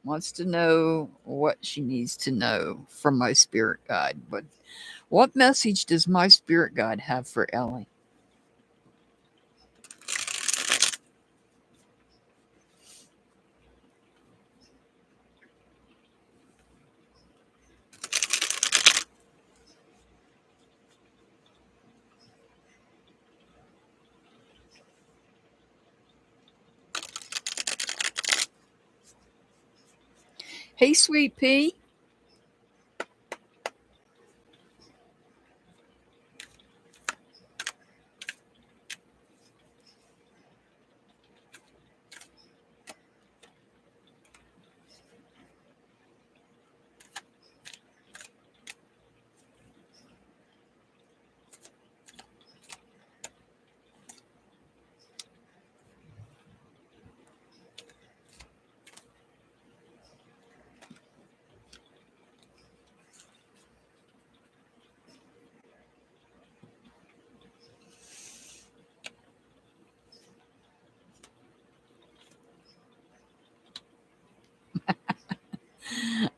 wants to know what she needs to know from my spirit guide. But what message does my spirit guide have for Ellie? Hey, sweet pea.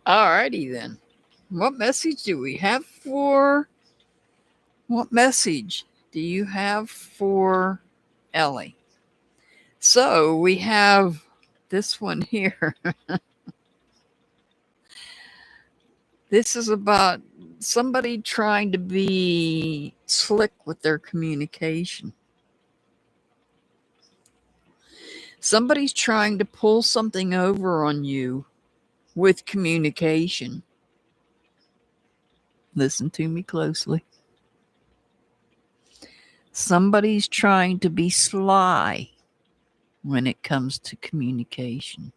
All righty then. What message do we have for? What message do you have for Ellie? So we have this one here. This is about somebody trying to be slick with their communication. Somebody's trying to pull something over on you with communication. Listen to me closely. Somebody's trying to be sly when it comes to communication.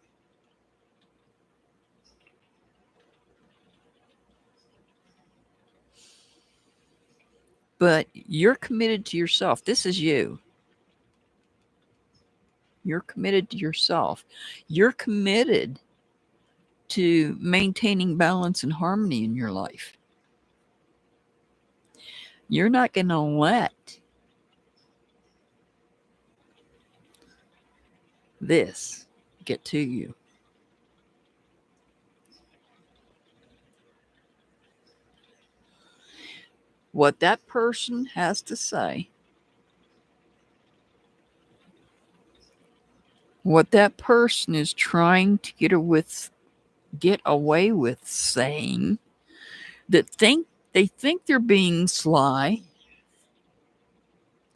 But you're committed to yourself. This is you. You're committed to yourself. You're committed to maintaining balance and harmony in your life. You're not going to let this get to you. What that person has to say, what that person is trying to get away with saying, they think they're being sly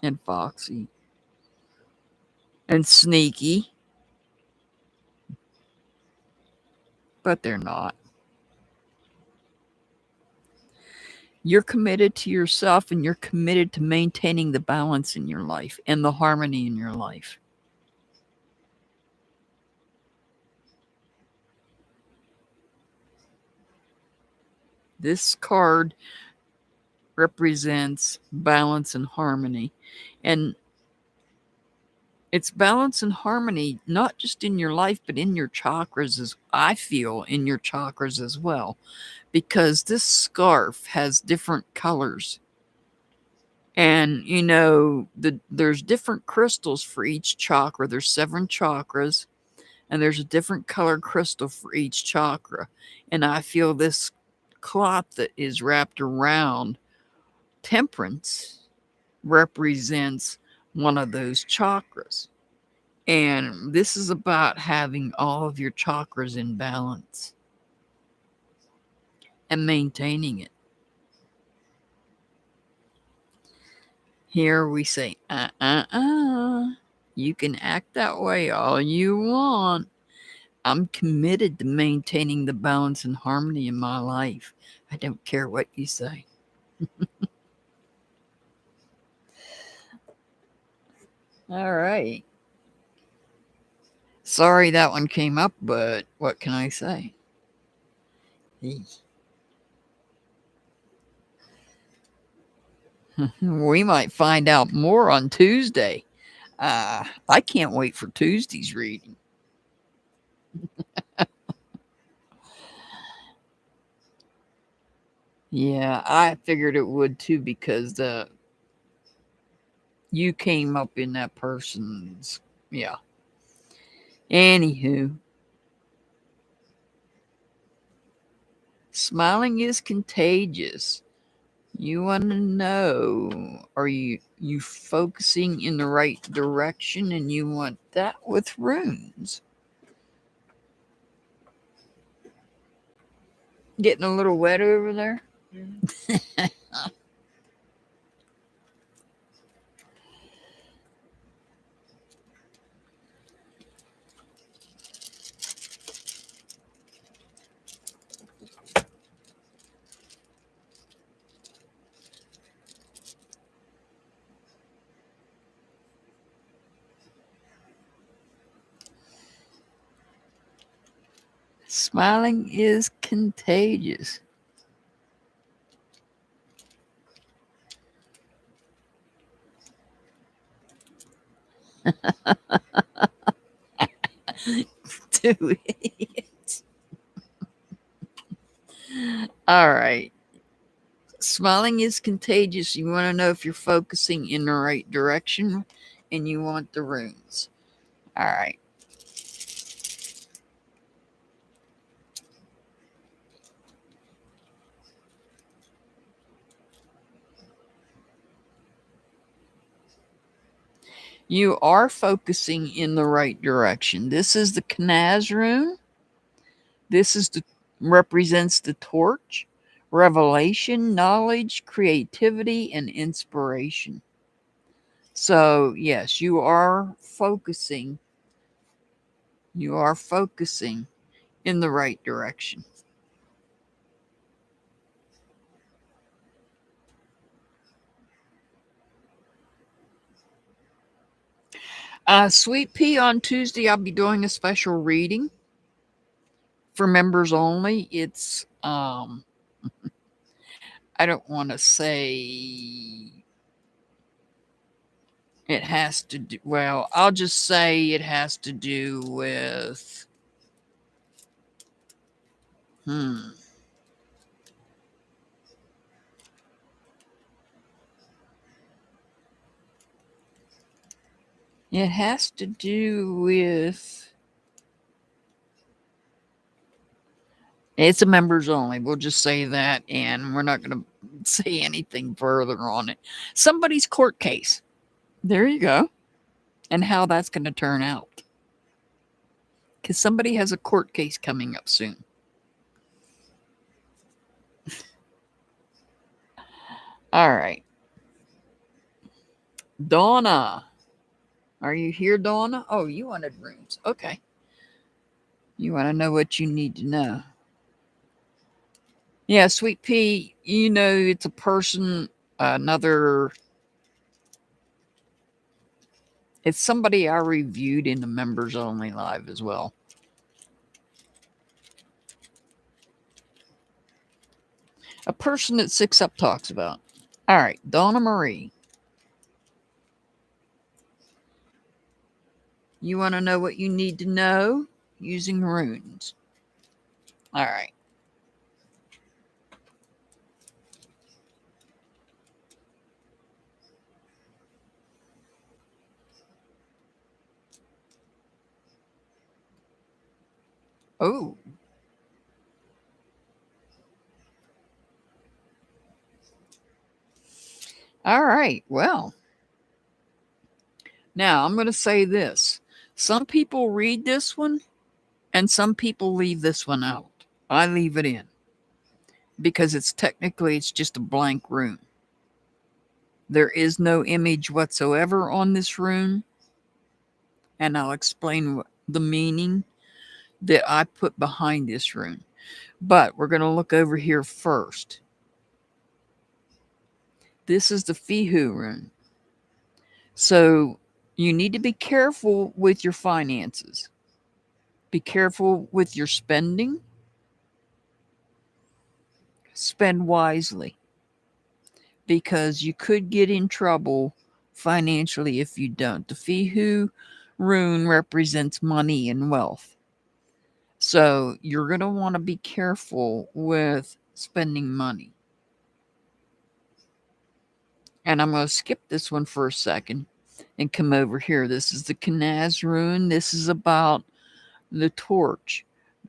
and foxy and sneaky, but they're not. You're committed to yourself and you're committed to maintaining the balance in your life and the harmony in your life. This card represents balance and harmony. And it's balance and harmony, not just in your life, but in your chakras, as I feel in your chakras as well. Because this scarf has different colors. And, there's different crystals for each chakra. There's 7 chakras, and there's a different colored crystal for each chakra. And I feel this cloth that is wrapped around temperance represents one of those chakras. And this is about having all of your chakras in balance and maintaining it. Here we say, you can act that way all you want. I'm committed to maintaining the balance and harmony in my life. I don't care what you say. All right. Sorry that one came up, but what can I say? We might find out more on Tuesday. I can't wait for Tuesday's reading. Yeah, I figured it would too because you came up in that person's. Yeah. Anywho, smiling is contagious. You want to know, are you focusing in the right direction? And you want that with runes. Getting a little wet over there? Smiling is contagious. Do it. All right. Smiling is contagious. You want to know if you're focusing in the right direction and you want the runes. All right. You are focusing in the right direction. This is the Knaz rune. This is the represents the torch, revelation, knowledge, creativity, and inspiration. So, yes, you are focusing. You are focusing in the right direction. Sweet Pea, on Tuesday, I'll be doing a special reading for members only. It's, I don't want to say it has to do, well, I'll just say it has to do with, hmm, it has to do with, it's a members only. We'll just say that, and we're not going to say anything further on it. Somebody's court case. There you go. And how that's going to turn out. Because somebody has a court case coming up soon. All right. Donna. Are you here, Donna? Oh, you wanted runes. Okay. You want to know what you need to know. Yeah, Sweet Pea, you know, it's a person, another, it's somebody I reviewed in the members only live as well. A person that Six Up talks about. All right, Donna Marie. You want to know what you need to know using runes. All right. Oh, All right. Well, now I'm going to say this. Some people read this one and some people leave this one out. I leave it in because it's just a blank rune. There is no image whatsoever on this rune, and I'll explain the meaning that I put behind this rune. But we're going to look over here first. This is the Fihu rune. So you need to be careful with your finances. Be careful with your spending. Spend wisely because you could get in trouble financially if you don't. The Fihu rune represents money and wealth. So you're going to want to be careful with spending money. And I'm going to skip this one for a second and come over here. This is the Kanaz rune. This is about the torch,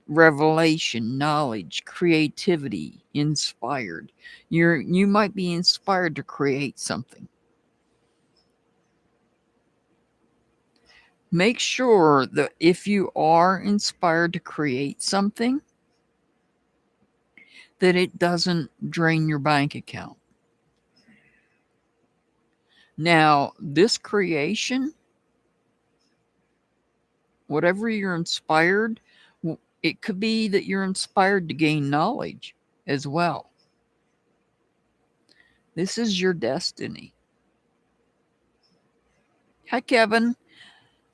revelation, knowledge, creativity, inspired. You might be inspired to create something. Make sure that if you are inspired to create something, that it doesn't drain your bank account. Now, this creation, whatever you're inspired, it could be that you're inspired to gain knowledge as well. This is your destiny. Hi, Kevin.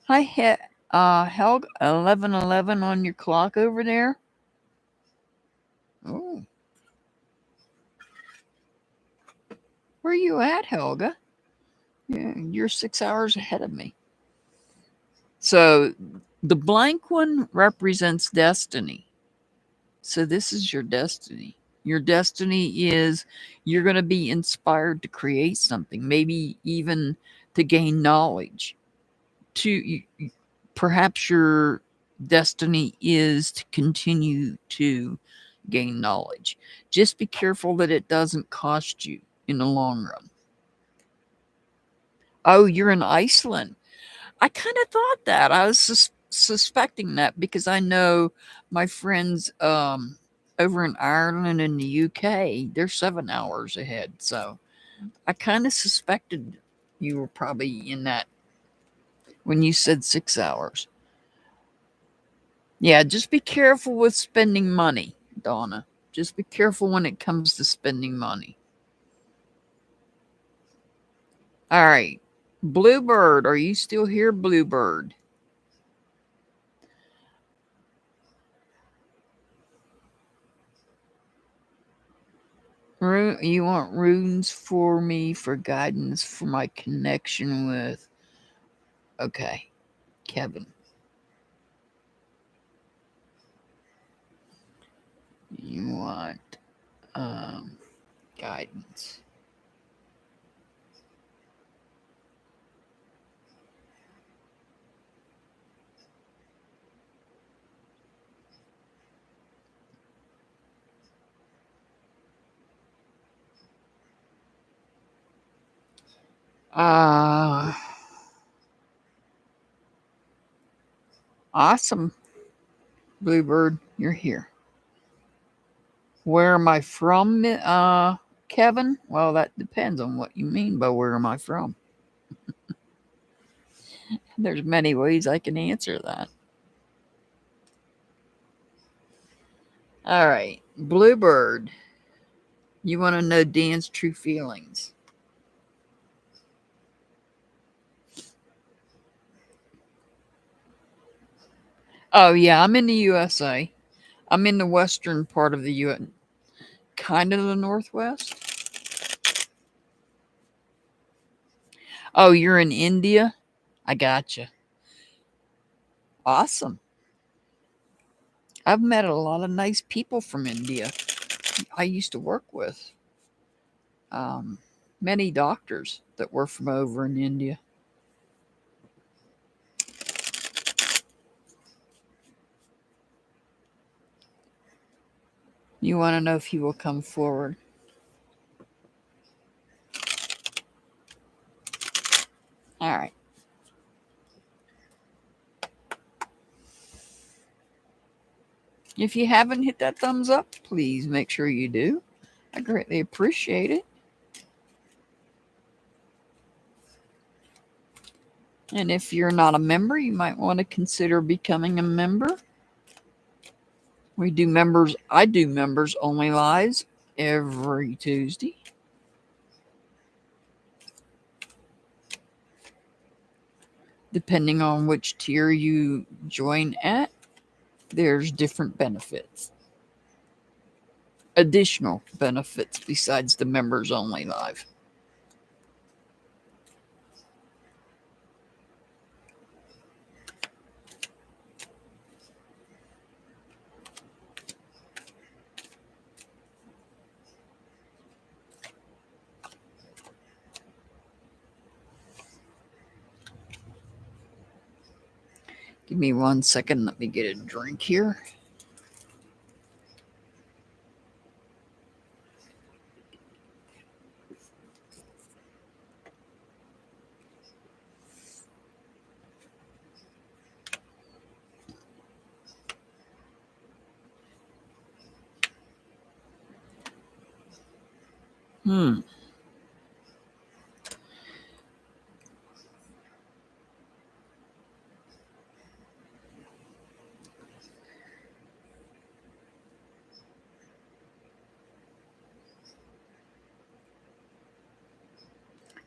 Hi, Helg, 11:11 on your clock over there. Oh, where are you at, Helga? Yeah, you're 6 hours ahead of me. So the blank one represents destiny. So this is your destiny. Your destiny is you're going to be inspired to create something, maybe even to gain knowledge. Perhaps your destiny is to continue to gain knowledge. Just be careful that it doesn't cost you in the long run. Oh, you're in Iceland. I kind of thought that. I was suspecting that because I know my friends over in Ireland and the UK, they're 7 hours ahead. So I kind of suspected you were probably in that when you said 6 hours. Yeah, just be careful with spending money, Donna. Just be careful when it comes to spending money. All right. Bluebird, are you still here, Bluebird? You want runes for me for guidance for my connection with. Okay, Kevin. You want guidance. Awesome, Bluebird. You're here. Where am I from, Kevin? Well, that depends on what you mean by where am I from. There's many ways I can answer that. All right, Bluebird. You want to know Dan's true feelings. Oh, yeah, I'm in the USA. I'm in the western part of the U.S., kind of the northwest. Oh, you're in India? I gotcha. Awesome. I've met a lot of nice people from India. I used to work with um, many doctors that were from over in India. You want to know if he will come forward? If you haven't hit that thumbs up, please make sure you do. I greatly appreciate it. And if you're not a member, you might want to consider becoming a member. I do members only lives every Tuesday. Depending on which tier you join at, there's different benefits. Additional benefits besides the members only live. Give me 1 second. Let me get a drink here.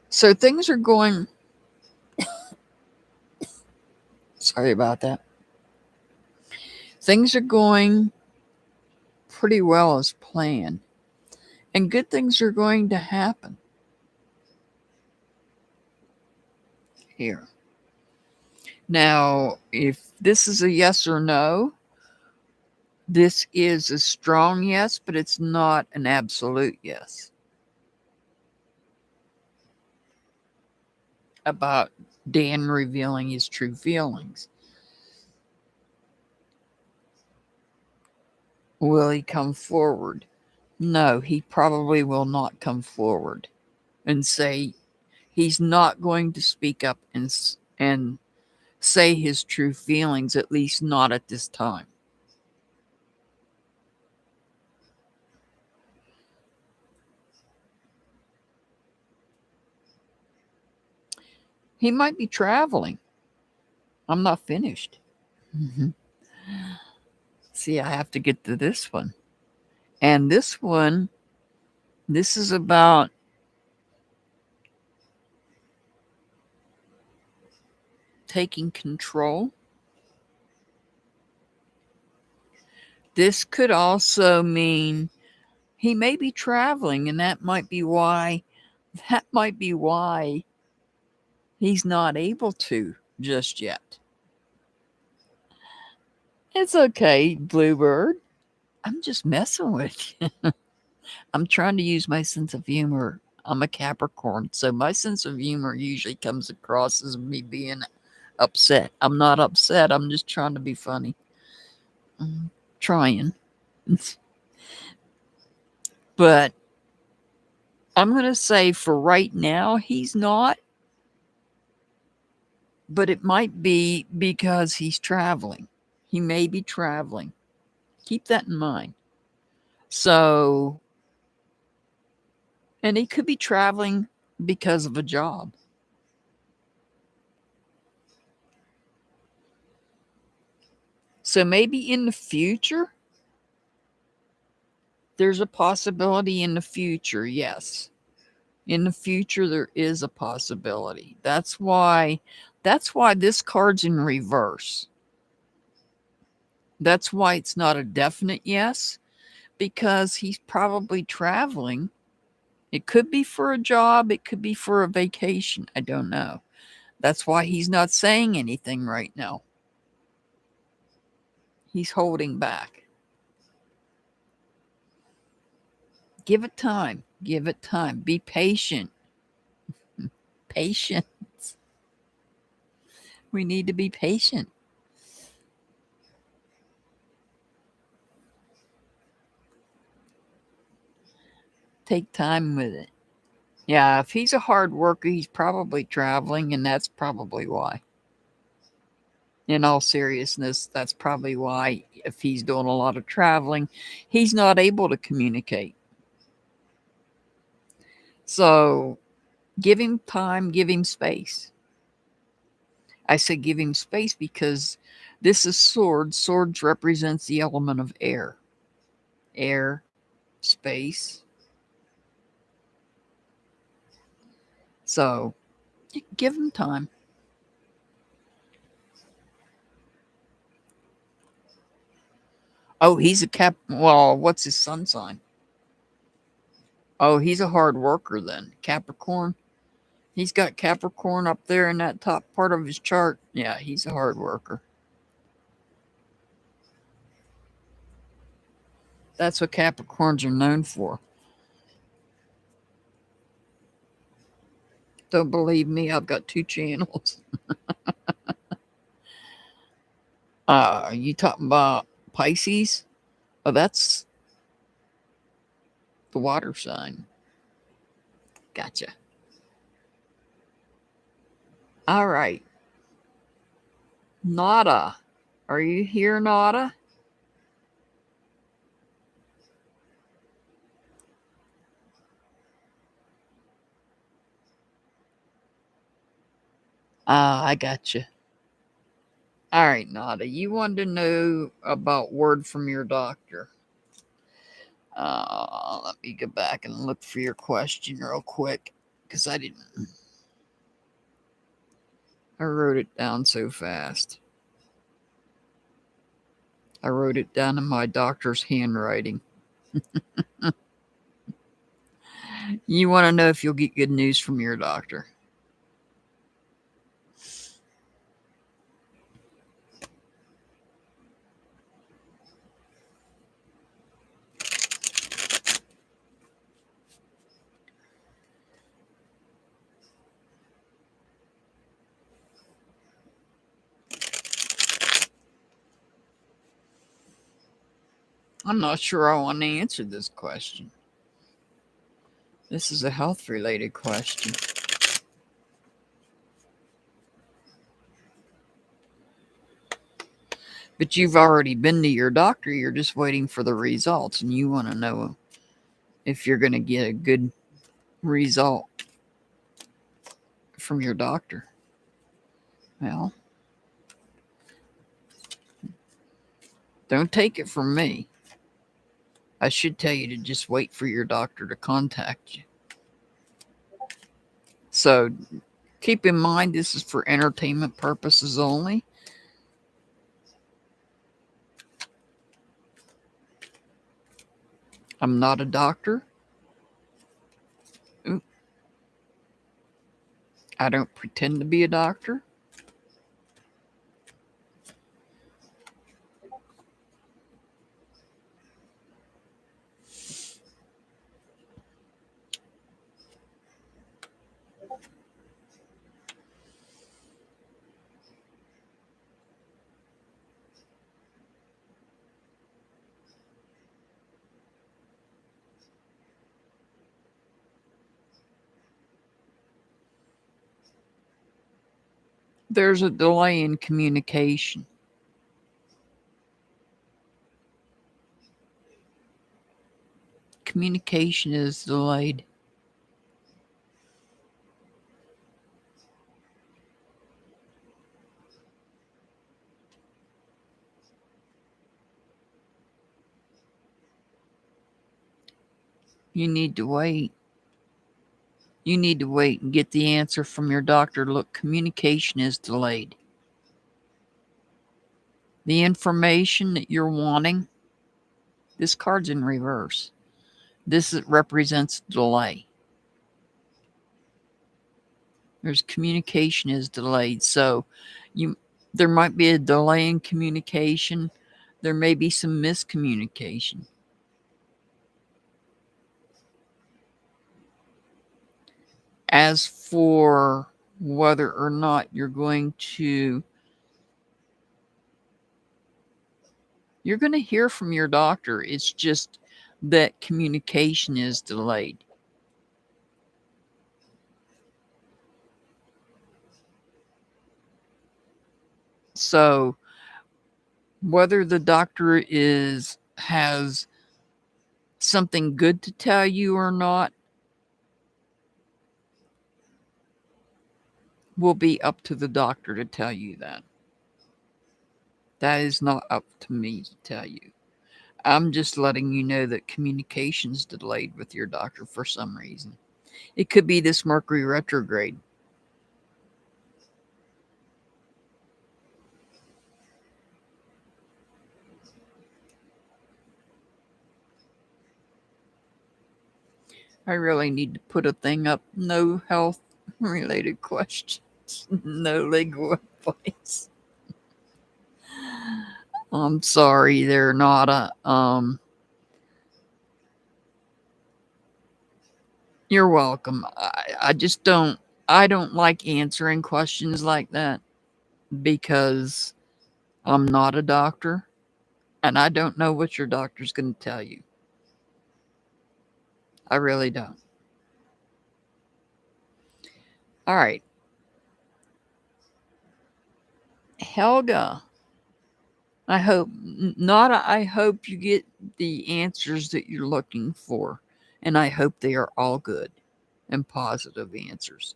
So things are going. Sorry about that. Things are going pretty well as planned. And good things are going to happen. Here. Now, if this is a yes or no, this is a strong yes, but it's not an absolute yes. About Dan revealing his true feelings. Will he come forward? No, he probably will not come forward and say he's not going to speak up and say his true feelings, at least not at this time. He might be traveling. I'm not finished. See, I have to get to this one. And this one, this is about taking control. This could also mean he may be traveling, and that might be why he's not able to just yet. It's okay, Bluebird. I'm just messing with you. I'm trying to use my sense of humor. I'm a Capricorn, so my sense of humor usually comes across as me being upset. I'm not upset. I'm just trying to be funny. I'm trying. But I'm going to say for right now, he's not. But it might be because he's traveling. He may be traveling. Keep that in mind. So, and he could be traveling because of a job. So maybe in the future, there's a possibility in the future, yes. In the future, there is a possibility. That's why this card's in reverse. That's why it's not a definite yes, because he's probably traveling. It could be for a job. It could be for a vacation. I don't know. That's why he's not saying anything right now. He's holding back. Give it time. Give it time. Be patient. Patience. We need to be patient. Take time with it. Yeah, if he's a hard worker, he's probably traveling, and that's probably why. In all seriousness, that's probably why, if he's doing a lot of traveling, he's not able to communicate. So give him time, give him space. I say give him space because this is swords. Swords represents the element of air. Air, space. So give him time. Oh, he's a well, what's his sun sign? Oh, he's a hard worker then. Capricorn. He's got Capricorn up there in that top part of his chart. Yeah, he's a hard worker. That's what Capricorns are known for. Don't believe me? I've got 2 channels. You talking about Pisces? Oh, that's the water sign. Gotcha. All right. Nada. Are you here, Nada? I gotcha. All right, Nada. You wanted to know about word from your doctor. Let me go back and look for your question real quick because I wrote it down so fast. I wrote it down in my doctor's handwriting. You want to know if you'll get good news from your doctor. I'm not sure I want to answer this question. This is a health related question. But you've already been to your doctor. You're just waiting for the results, and you want to know if you're going to get a good result from your doctor. Well, don't take it from me. I should tell you to just wait for your doctor to contact you. So keep in mind, this is for entertainment purposes only. I'm not a doctor. I don't pretend to be a doctor. There's a delay in communication. Communication is delayed. You need to wait. You need to wait and get the answer from your doctor. Look, communication is delayed. The information that you're wanting, this card's in reverse. This represents delay. There's communication is delayed. So there might be a delay in communication. There may be some miscommunication. As for whether or not you're going to hear from your doctor, it's just that communication is delayed. So So whether the doctor has something good to tell you or not will be up to the doctor to tell you that. That is not up to me to tell you. I'm just letting you know that communication's delayed with your doctor for some reason. It could be this Mercury retrograde. I really need to put a thing up. No health related questions. No legal advice. I'm sorry, they're not you're welcome. I just I don't like answering questions like that because I'm not a doctor and I don't know what your doctor's going to tell you. I really don't. All right. Helga, I hope I hope you get the answers that you're looking for, and I hope they are all good and positive answers.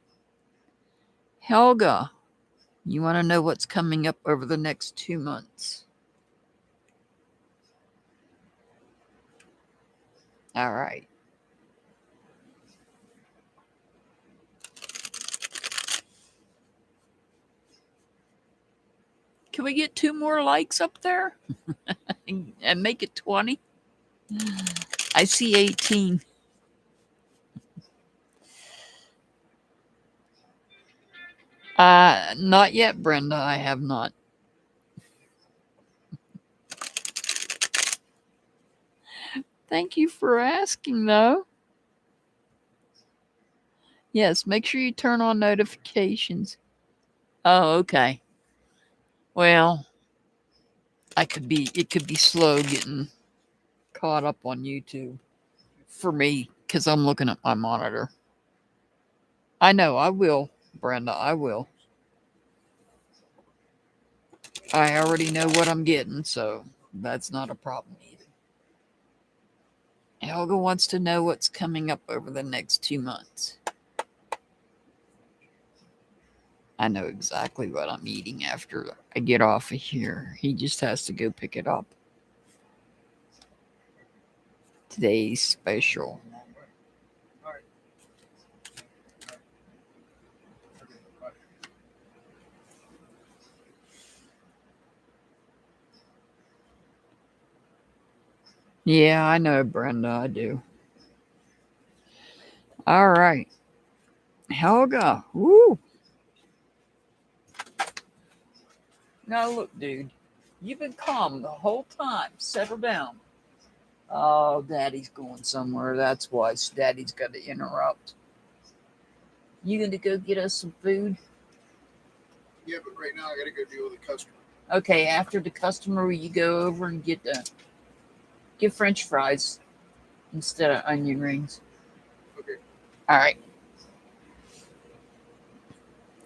Helga, you want to know what's coming up over the next 2 months? All right. Can we get 2 more likes up there and make it 20? I see 18. Not yet, Brenda. I have not. Thank you for asking, though. Yes, make sure you turn on notifications. Oh, okay. Well, it could be slow getting caught up on YouTube for me because I'm looking at my monitor. I know, I will, Brenda, I will. I already know what I'm getting, so that's not a problem either. Helga wants to know what's coming up over the next 2 months. I know exactly what I'm eating after I get off of here. He just has to go pick it up. Today's special. Yeah, I know, Brenda, I do. All right. Helga. Woo. Now look, dude. You've been calm the whole time. Settle down. Oh, Daddy's going somewhere. That's why Daddy's got to interrupt. You going to go get us some food? Yeah, but right now I got to go deal with a customer. Okay, after the customer, will you go over and get French fries instead of onion rings? Okay. All right.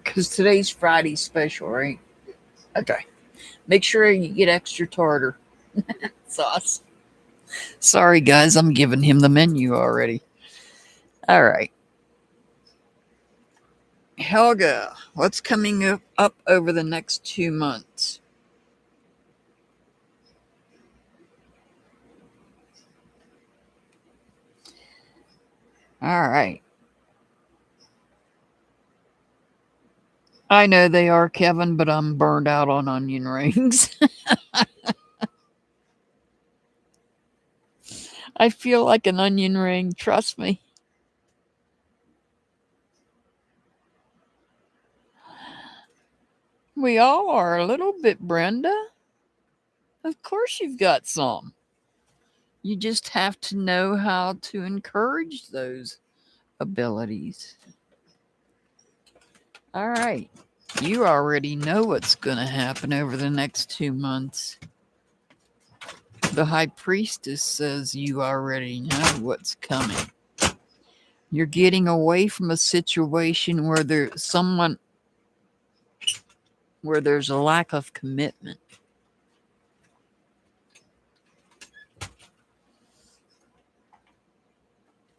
Because today's Friday special, right? Yeah. Okay. Make sure you get extra tartar sauce. Sorry, guys, I'm giving him the menu already. All right. Helga, what's coming up over the next 2 months? All right. I know they are, Kevin, but I'm burned out on onion rings. I feel like an onion ring, trust me. We all are a little bit, Brenda. Of course you've got some. You just have to know how to encourage those abilities. All right. You already know what's going to happen over the next 2 months. The High Priestess says you already know what's coming. You're getting away from a situation where there's someone where there's a lack of commitment.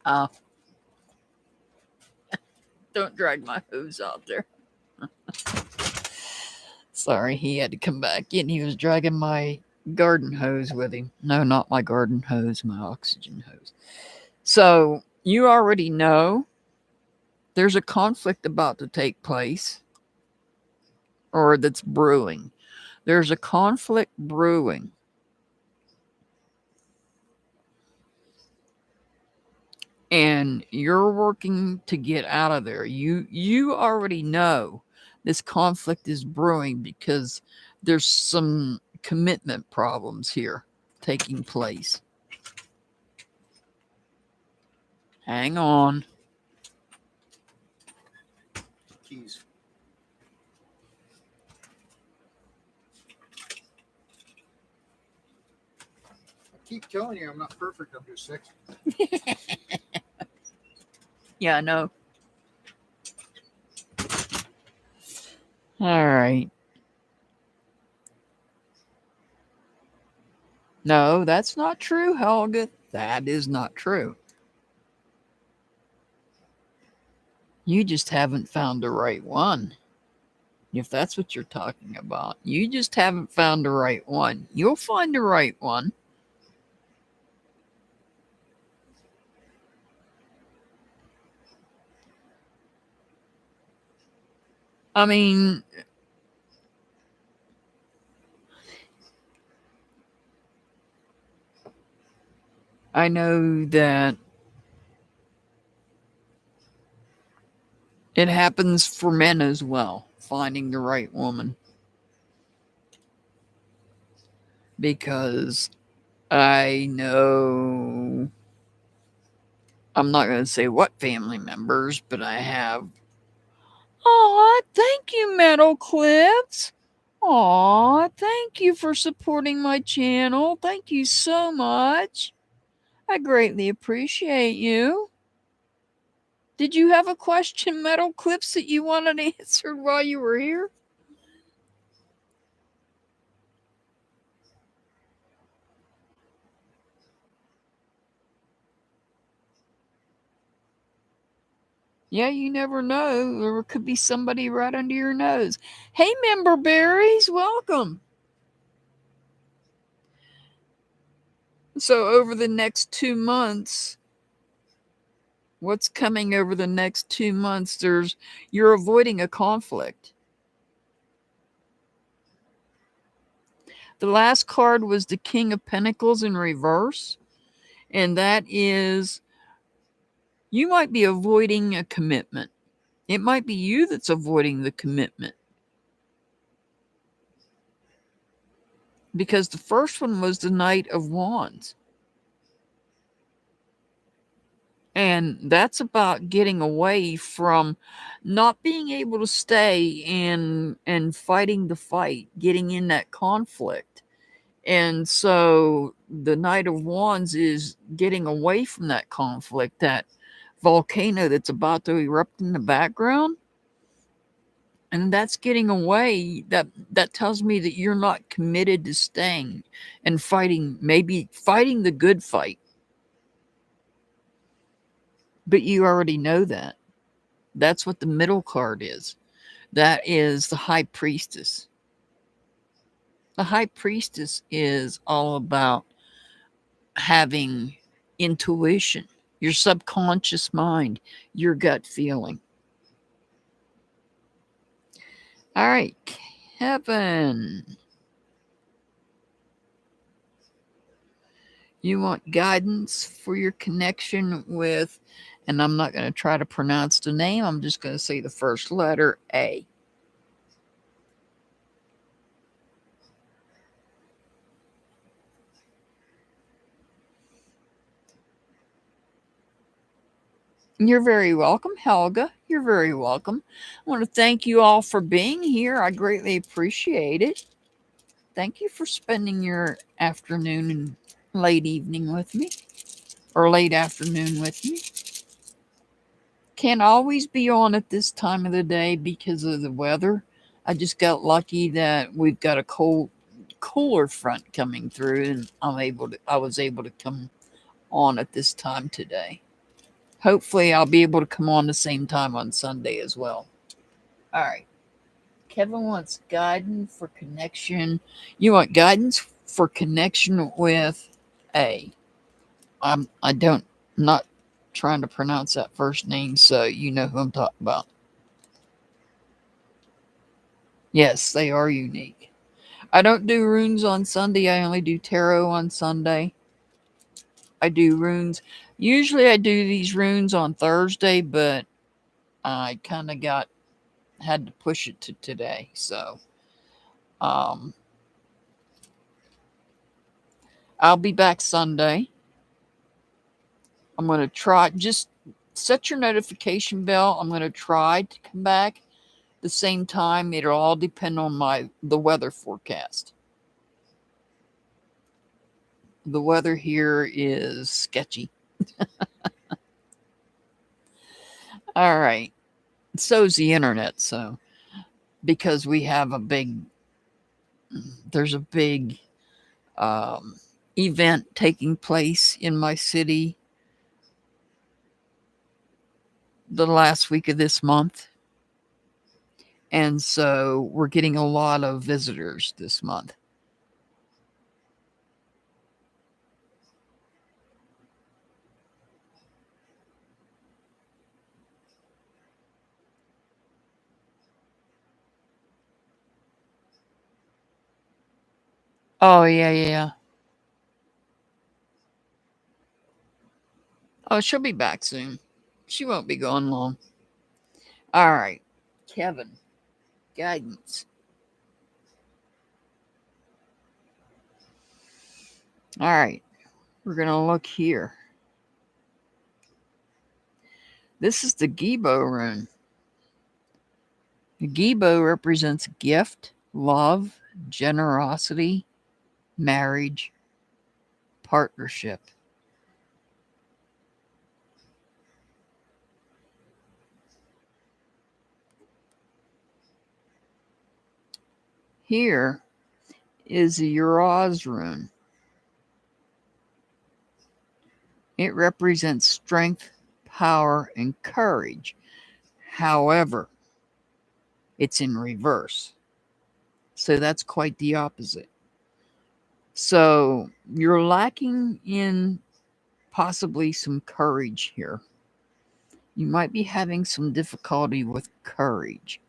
Oh, don't drag my hose out there. Sorry, he had to come back in. He was dragging my garden hose with him. No, not my garden hose, my oxygen hose. So you already know there's a conflict about to take place, or that's brewing. There's a conflict brewing. And you're working to get out of there. You already know this conflict is brewing because there's some commitment problems here taking place. Hang on. Keys. I keep telling you I'm not perfect. I'm just sexy. Yeah, I know. All right. No, that's not true, Helga. That is not true. You just haven't found the right one. If that's what you're talking about, you just haven't found the right one. You'll find the right one. I mean, I know that it happens for men as well, finding the right woman. Because I know, I'm not going to say what family members, but I have. Aw, thank you, Metal Clips. Aw, thank you for supporting my channel. Thank you so much. I greatly appreciate you. Did you have a question, Metal Clips, that you wanted answered while you were here? Yeah, you never know. There could be somebody right under your nose. Hey, member berries, welcome. So over the next 2 months, what's coming over the next 2 months? You're avoiding a conflict. The last card was the King of Pentacles in reverse. And that is, you might be avoiding a commitment. It might be you that's avoiding the commitment. Because the first one was the Knight of Wands. And that's about getting away from not being able to stay and fighting the fight, getting in that conflict. And so the Knight of Wands is getting away from that conflict, that volcano that's about to erupt in the background. And that's getting away. That tells me that you're not committed to staying and fighting, maybe fighting the good fight. But you already know that. That's what the middle card is. That is the High Priestess. The High Priestess is all about having intuition, your subconscious mind, your gut feeling. All right, Kevin. You want guidance for your connection with, and I'm not going to try to pronounce the name. I'm just going to say the first letter, A. You're very welcome, Helga. You're very welcome. I want to thank you all for being here. I greatly appreciate it. Thank you for spending your afternoon and late evening with me, or late afternoon with me. Can't always be on at this time of the day because of the weather, I just got lucky that we've got a cooler front coming through, and I was able to come on at this time today. Hopefully, I'll be able to come on the same time on Sunday as well. All right. Kevin wants guidance for connection. You want guidance for connection with A. I don't not trying to pronounce that first name, so you know who I'm talking about. Yes, they are unique. I don't do runes on Sunday. I only do tarot on Sunday. I do runes. Usually I do these runes on Thursday, but I kind of had to push it to today. So I'll be back Sunday. I'm going to try, just set your notification bell. I'm going to try to come back the same time. It'll all depend on the weather forecast. The weather here is sketchy. All right. So's the internet. So because we have there's a big event taking place in my city the last week of this month. And so we're getting a lot of visitors this month. Oh, yeah. Oh, she'll be back soon. She won't be gone long. All right. Kevin, guidance. All right. We're going to look here. This is the Gibo rune. The Gibo represents gift, love, generosity, marriage, partnership. Here is the Uraz rune. It represents strength, power, and courage. However, it's in reverse. So that's quite the opposite. So you're lacking in possibly some courage here. You might be having some difficulty with courage.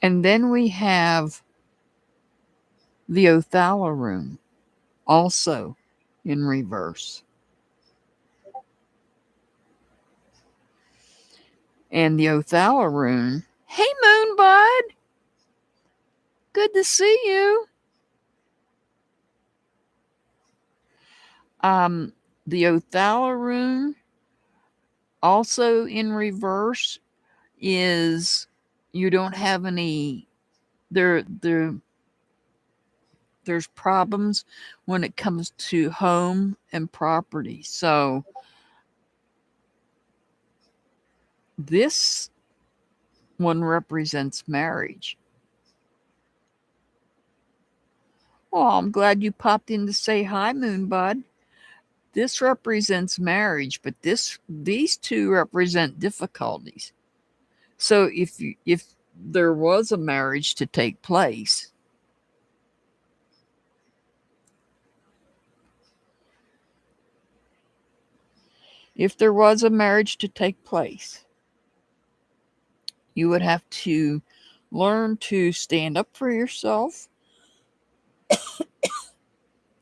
And then we have the Othala rune, also in reverse. And the Othala rune, hey Moonbud, good to see you. The Othala rune, also in reverse, is you don't have any there's problems when it comes to home and property. So this one represents marriage. Oh, I'm glad you popped in to say hi, Moonbud. This represents marriage, but these two represent difficulties. So if there was a marriage to take place, you would have to learn to stand up for yourself.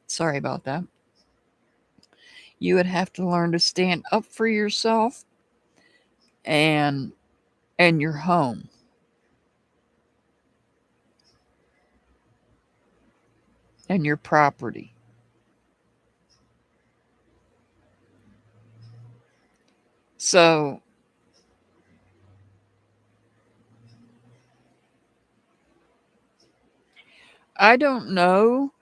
Sorry about that. You would have to learn to stand up for yourself and your home. And your property. So I don't know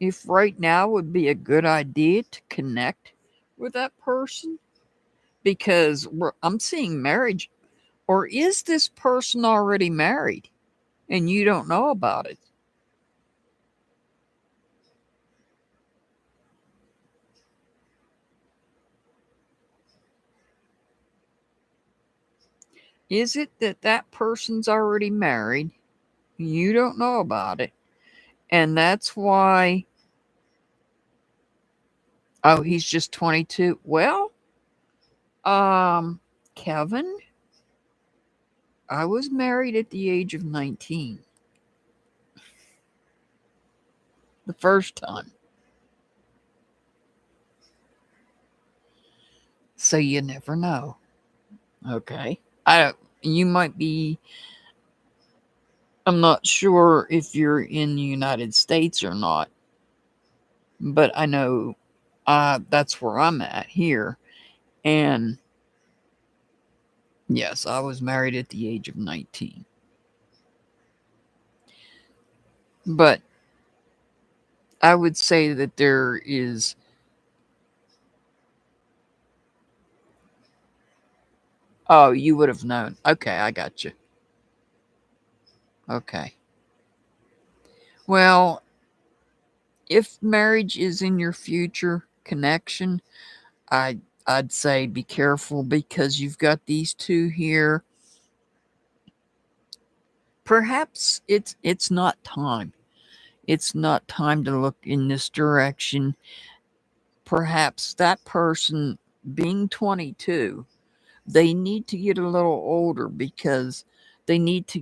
if right now would be a good idea to connect with that person because I'm seeing marriage. Or is this person already married and you don't know about it? Is it that that person's already married? You don't know about it. And that's why, oh, he's just 22. Well, um, Kevin, I was married at the age of 19 the first time. So you never know. Okay. You might be, I'm not sure if you're in the United States or not, but I know that's where I'm at here. And yes, I was married at the age of 19. But I would say that there is, oh, you would have known. Okay, I got you. Okay. Well, if marriage is in your future connection, I I'd say be careful because you've got these two here. Perhaps it's not time. It's not time to look in this direction. Perhaps that person being 22, they need to get a little older because they need to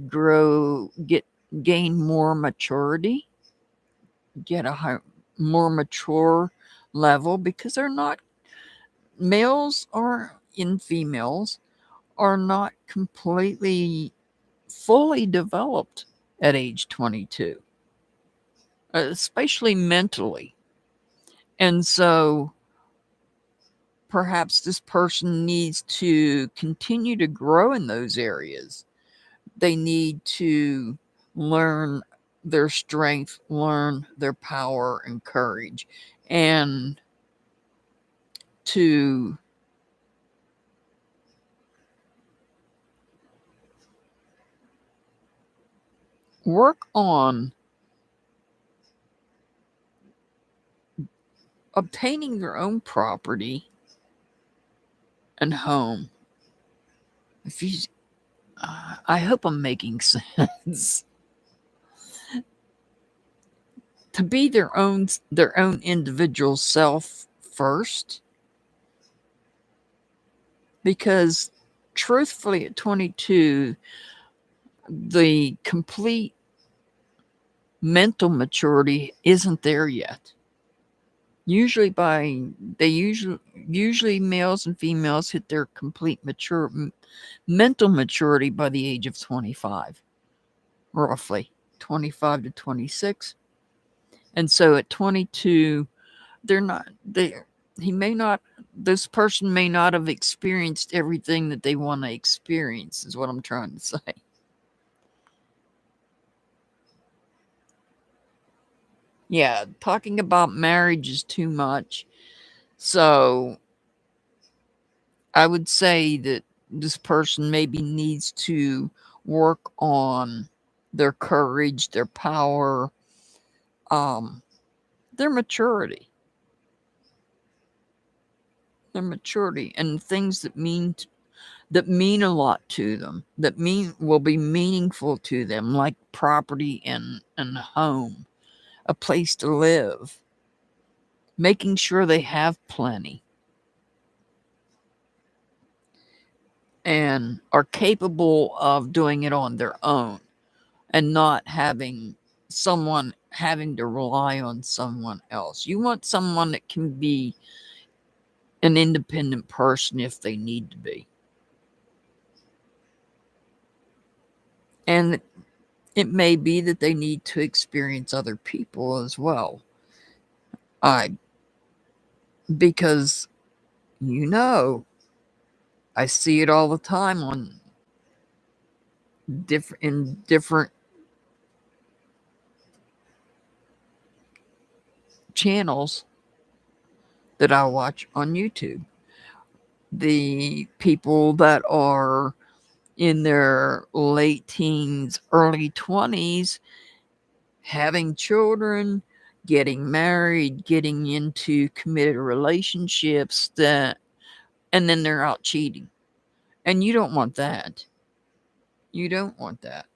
gain more maturity, get more mature level because they're not males or in females are not completely fully developed at age 22, especially mentally. And so perhaps this person needs to continue to grow in those areas. They need to learn their strength, learn their power and courage, and to work on obtaining their own property and home. If you, I hope I'm making sense. To be their own individual self first, because truthfully, at 22, the complete mental maturity isn't there yet. Usually usually males and females hit their complete mental maturity by the age of 25, roughly 25 to 26. And so at 22, they're not there. He may not, this person may not have experienced everything that they want to experience, is what I'm trying to say. Yeah, talking about marriage is too much. So I would say that this person maybe needs to work on their courage, their power, um, their maturity, and things that mean a lot to them, that will be meaningful to them, like property and home, a place to live, making sure they have plenty and are capable of doing it on their own and not having to rely on someone else. You want someone that can be an independent person if they need to be. And it may be that they need to experience other people as well. I Because I see it all the time on different channels that I watch on YouTube. The people that are in their late teens, early 20s, having children, getting married, getting into committed relationships and then they're out cheating. And you don't want that. You don't want that.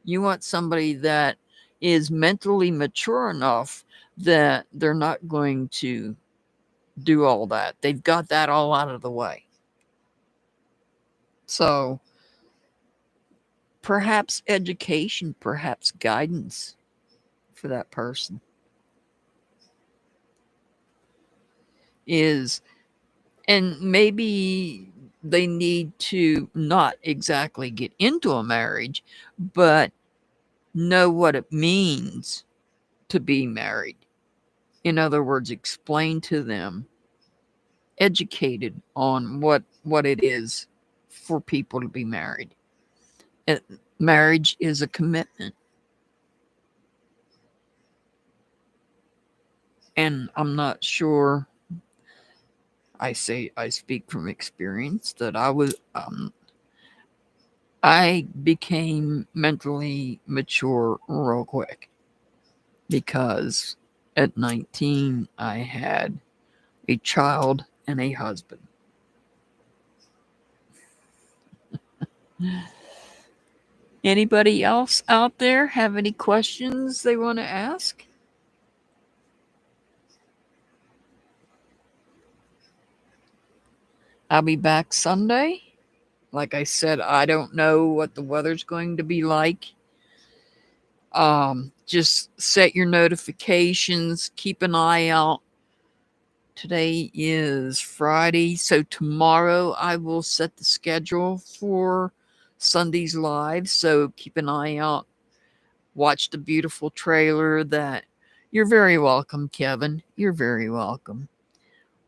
You want somebody that is mentally mature enough that they're not going to do all that. They've got that all out of the way. So perhaps education, perhaps guidance for that person is, and maybe they need to not exactly get into a marriage, but know what it means to be married. In other words, explain to them, educated on what it is for people to be married. Marriage is a commitment. And I'm not sure, I speak from experience that I became mentally mature real quick because at 19 I had a child and a husband. Anybody else out there have any questions they want to ask? I'll be back Sunday. Like I said, I don't know what the weather's going to be like. Just set your notifications, keep an eye out. Today is Friday, so tomorrow I will set the schedule for Sunday's live. So keep an eye out. Watch the beautiful trailer that you're very welcome, Kevin. You're very welcome.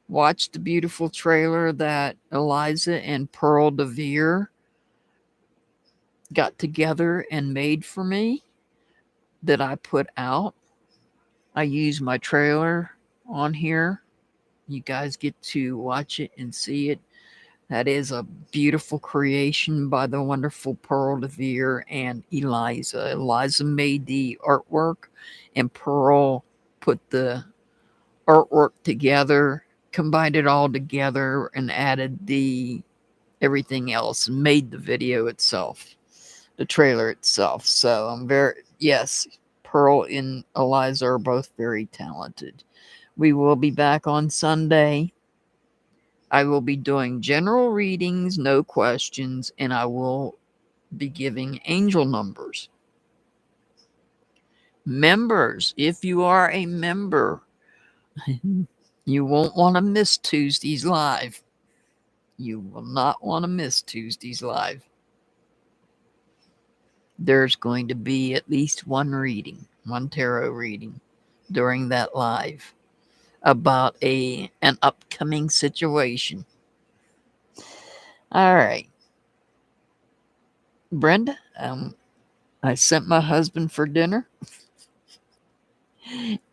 Watch the beautiful trailer that Eliza and Pearl de Vere got together and made for me that I put out. I use my trailer on here. You guys get to watch it and see it. That is a beautiful creation by the wonderful Pearl de Vere and Eliza. Eliza made the artwork and Pearl put the artwork together, combined it all together and added the everything else and made the video itself, the trailer itself. So I'm yes, Pearl and Eliza are both very talented. We will be back on Sunday. I will be doing general readings, no questions, and I will be giving angel numbers. Members, if you are a member, you won't want to miss Tuesday's live. You will not want to miss Tuesday's live. There's going to be at least one reading, one tarot reading during that live about an upcoming situation. All right. Brenda, I sent my husband for dinner.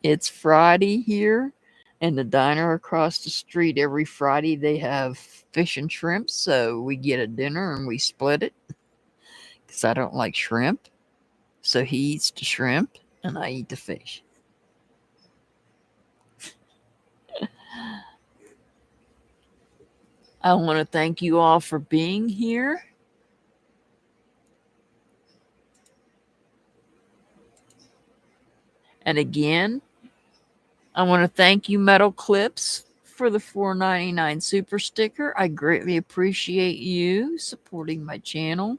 It's Friday here, and the diner across the street, every Friday they have fish and shrimp, so we get a dinner and we split it because I don't like shrimp. So he eats the shrimp and I eat the fish. I want to thank you all for being here. And again, I want to thank you, Metal Clips, for the $4.99 super sticker. I greatly appreciate you supporting my channel.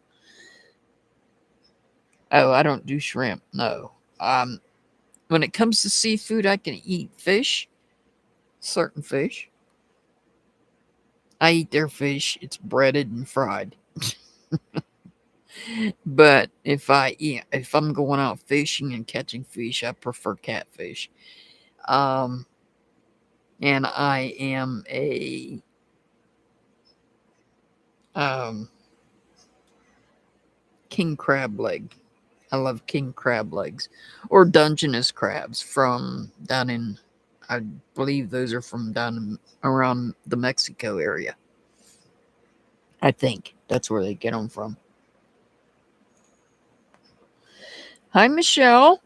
Oh, I don't do shrimp. No. When it comes to seafood, I can eat fish, certain fish. I eat their fish. It's breaded and fried. But if I'm going out fishing and catching fish, I prefer catfish. And I am a king crab leg I love king crab legs or Dungeness crabs from down in, I believe those are from down around the Mexico area. I think that's where they get them from. Hi, Michelle.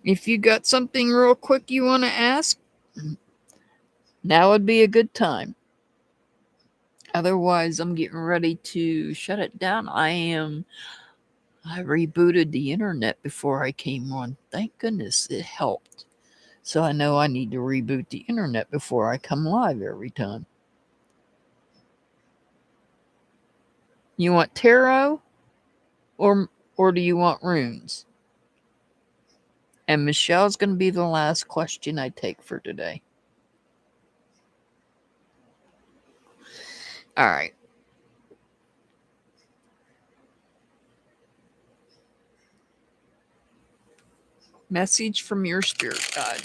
If you got something real quick you want to ask, now would be a good time. Otherwise, I'm getting ready to shut it down. I rebooted the internet before I came on. Thank goodness it helped. So I know I need to reboot the internet before I come live every time. You want tarot or do you want runes? And Michelle's going to be the last question I take for today. All right. Message from your spirit guide.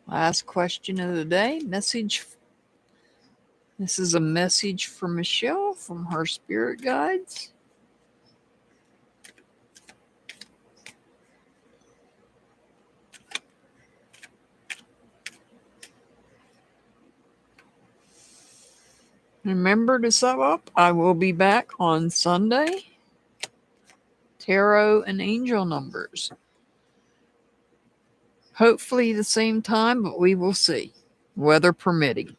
Last question of the day. Message. This is a message from Michelle from her spirit guides. Remember to sub up. I will be back on Sunday. Tarot and angel numbers. Hopefully the same time, but we will see. Weather permitting.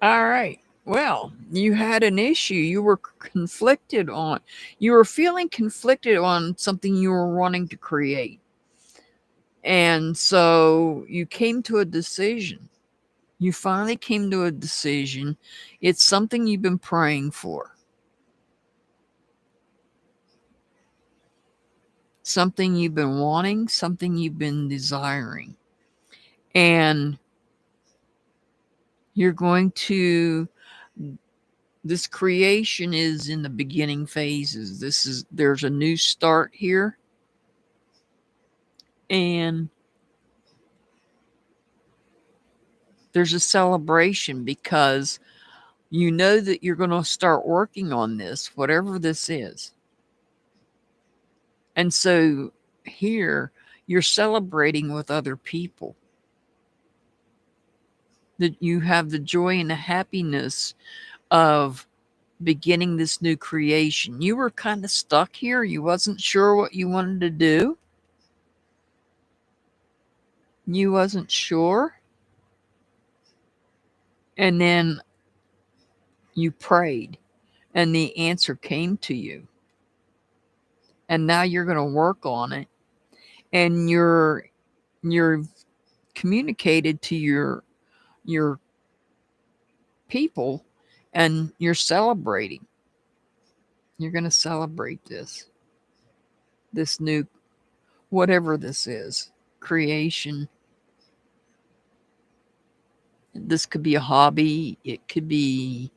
All right. Well, you had an issue. You were conflicted on. You were feeling conflicted on something you were wanting to create. And so you came to a decision. You finally came to a decision. It's something you've been praying for. Something you've been wanting, something you've been desiring. And you're going to, this creation is in the beginning phases. There's a new start here. And there's a celebration because you know that you're going to start working on this, whatever this is. And so here you're celebrating with other people. That you have the joy and the happiness of beginning this new creation. You were kind of stuck here. You wasn't sure what you wanted to do. You wasn't sure. And then you prayed and the answer came to you. And now you're going to work on it. And you're communicated to your people and you're celebrating. You're going to celebrate this new, whatever this is, creation. This could be a hobby. It could be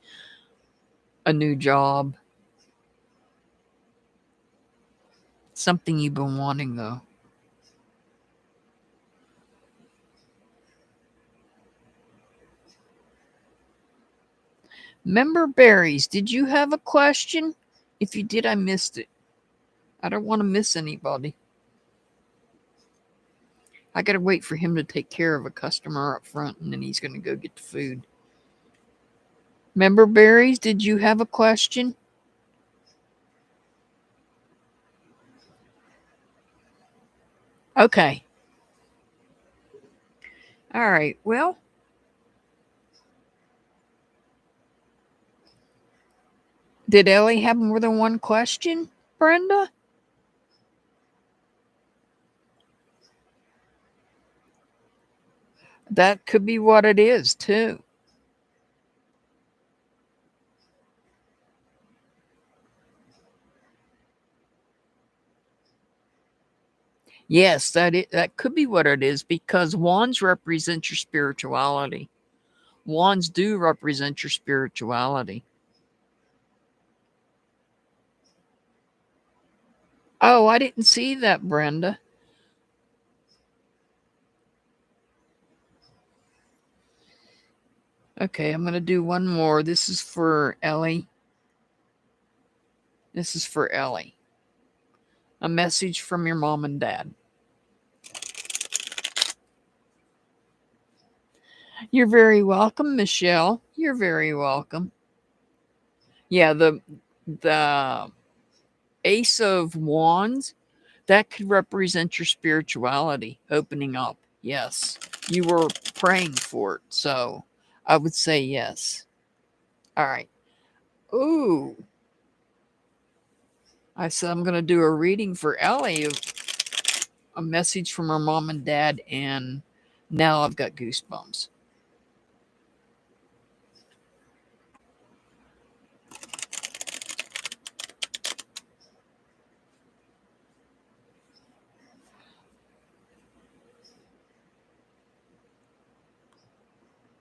a new job. Something you've been wanting, though. Member Berries, did you have a question? If you did, I missed it. I don't want to miss anybody. I got to wait for him to take care of a customer up front, and then he's going to go get the food. Member Berries, did you have a question? Okay. All right. Well, did Ellie have more than one question, Brenda? That could be what it is, too. Yes, that could be what it is, because wands represent your spirituality. Wands do represent your spirituality. Oh, I didn't see that, Brenda. Okay, I'm going to do one more. This is for Ellie. This is for Ellie. A message from your mom and dad. You're very welcome, Michelle. You're very welcome. Yeah, the Ace of Wands, that could represent your spirituality opening up. Yes. You were praying for it, so I would say yes. All right. Ooh. I said I'm going to do a reading for Ellie, of a message from her mom and dad, and now I've got goosebumps.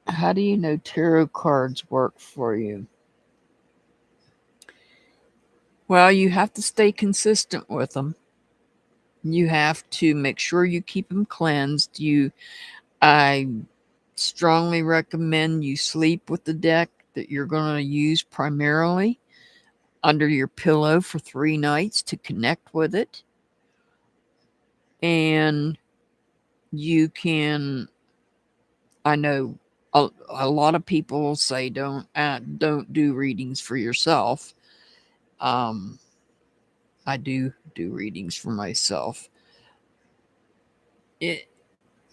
How do you know tarot cards work for you? Well, you have to stay consistent with them. You have to make sure you keep them cleansed. I strongly recommend you sleep with the deck that you're going to use primarily under your pillow for 3 nights to connect with it. And you can, I know a lot of people say don't do readings for yourself. I do readings for myself.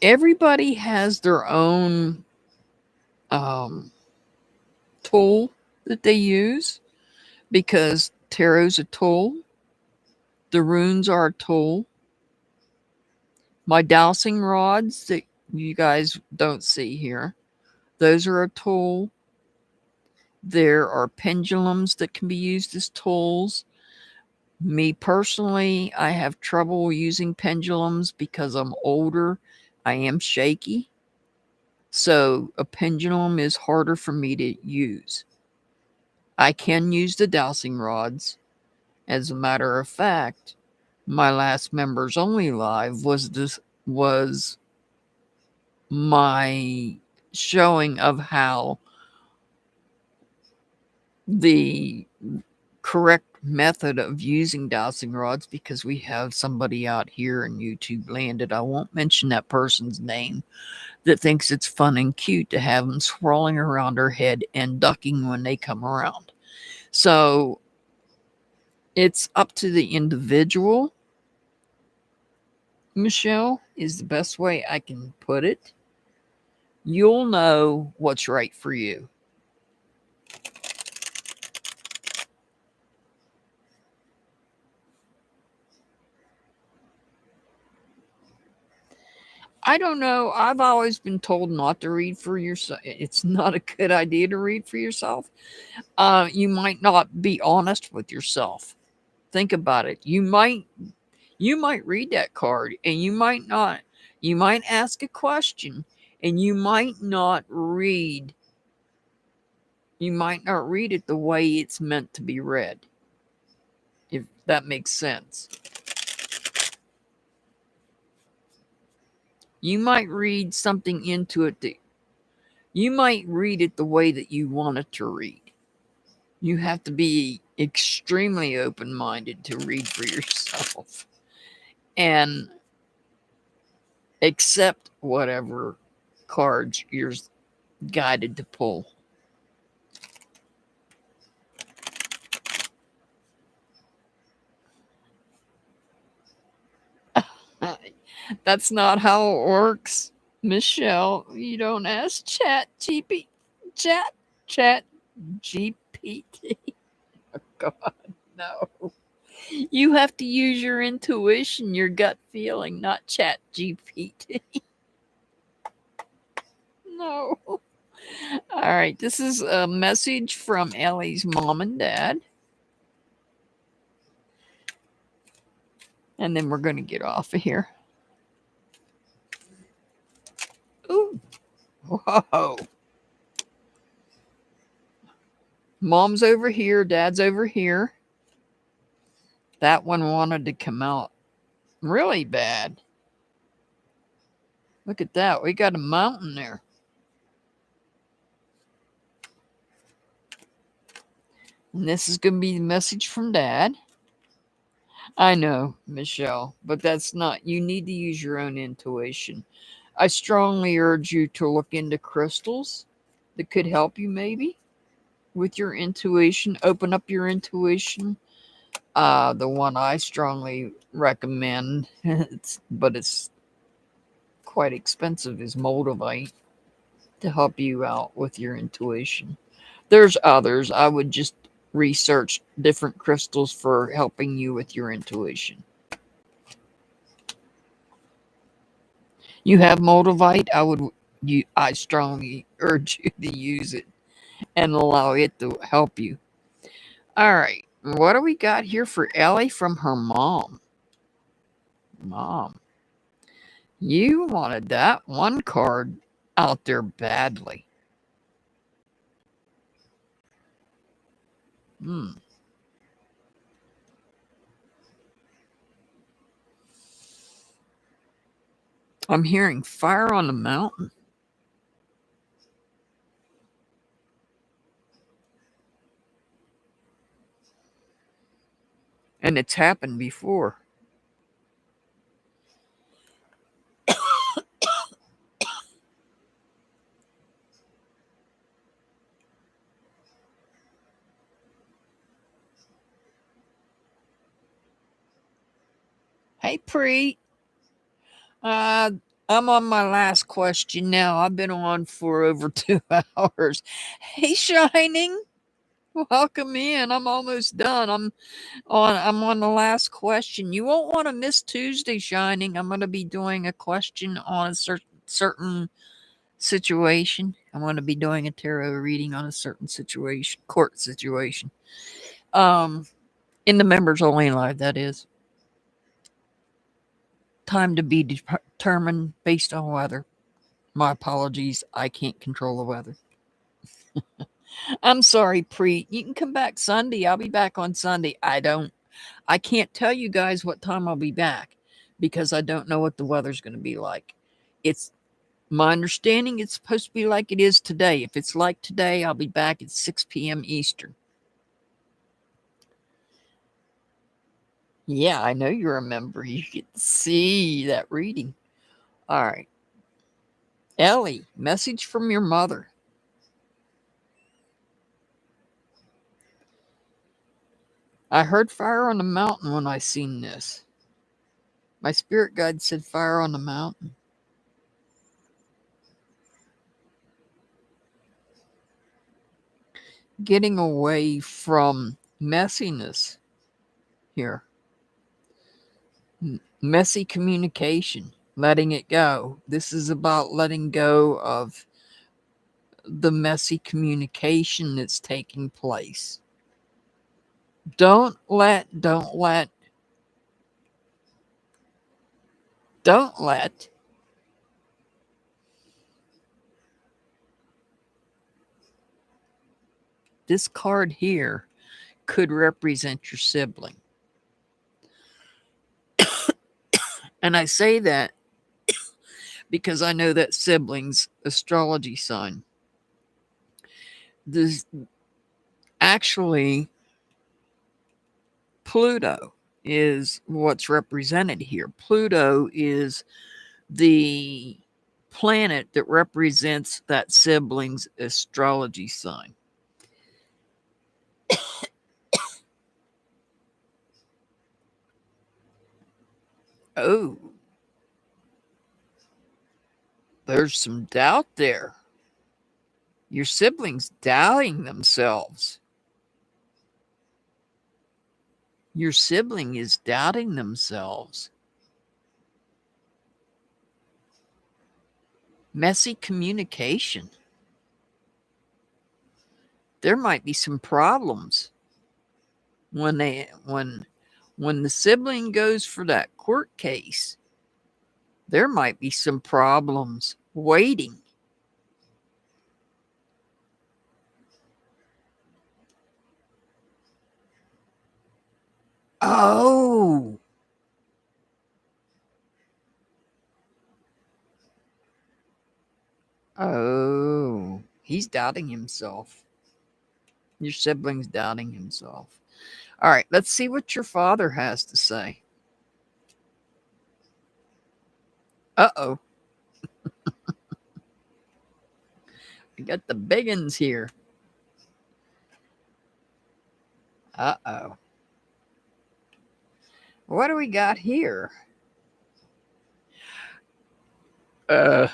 Everybody has their own tool that they use, because tarot's a tool. The runes are a tool. My dowsing rods that you guys don't see here, those are a tool. There are pendulums that can be used as tools. Me personally, I have trouble using pendulums because I'm older. I am shaky. So a pendulum is harder for me to use. I can use the dowsing rods. As a matter of fact, my last members only live was my showing of how the correct method of using dowsing rods, because we have somebody out here in YouTube landed, I won't mention that person's name, that thinks it's fun and cute to have them swirling around her head and ducking when they come around. So it's up to the individual, Michelle, is the best way I can put it. You'll know what's right for you. I don't know. I've always been told not to read for yourself. It's not a good idea to read for yourself. You might not be honest with yourself. Think about it. You might read that card and you might not. You might ask a question and you might not read. You might not read it the way it's meant to be read. If that makes sense. You might read something into it that you might read it the way that you want it to read. You have to be extremely open-minded to read for yourself and accept whatever cards you're guided to pull. That's not how it works, Michelle. You don't ask chat GPT. Oh God, no. You have to use your intuition, your gut feeling, not chat GPT. No. All right, this is a message from Ellie's mom and dad. And then we're going to get off of here. Whoa. Mom's over here. Dad's over here. That one wanted to come out really bad. Look at that. We got a mountain there. And this is going to be the message from Dad. I know, Michelle, but that's not, you need to use your own intuition. I strongly urge you to look into crystals that could help you maybe with your intuition. Open up your intuition. The one I strongly recommend, but it's quite expensive, is moldavite to help you out with your intuition. There's others. I would just research different crystals for helping you with your intuition. You have moldavite, I strongly urge you to use it and allow it to help you. All right, what do we got here for Ellie from her mom? Mom, you wanted that one card out there badly. I'm hearing fire on the mountain. And it's happened before. Hey, Preet. I'm on my last question now. I've been on for over 2 hours. Hey, Shining. Welcome in. I'm almost done. I'm on the last question. You won't want to miss Tuesday, Shining. I'm going to be doing a question on a certain situation. I'm going to be doing a tarot reading on a certain situation, court situation. In the members only live, that is. Time to be determined based on weather. My apologies. I can't control the weather. I'm sorry, Preet. You can come back Sunday. I'll be back on Sunday. I can't tell you guys what time I'll be back because I don't know what the weather's going to be like. It's my understanding it's supposed to be like it is today. If it's like today, I'll be back at 6 p.m. Eastern. Yeah, I know you remember. You get to see that reading. All right. Ellie, message from your mother. I heard fire on the mountain when I seen this. My spirit guide said fire on the mountain. Getting away from messiness here. Messy communication. Letting it go. This is about letting go of the messy communication that's taking place. Don't let this card here could represent your sibling. And I say that because I know that sibling's astrology sign. This actually, Pluto is what's represented here. Pluto is the planet that represents that sibling's astrology sign. Oh, there's some doubt there. Your siblings doubting themselves. Your sibling is doubting themselves. Messy communication. There might be some problems when the sibling goes for that court case. There might be some problems waiting Oh. Oh. He's doubting himself. Your sibling's doubting himself. All right, let's see what your father has to say. Uh-oh. We got the big uns here. Uh-oh. What do we got here? Oh,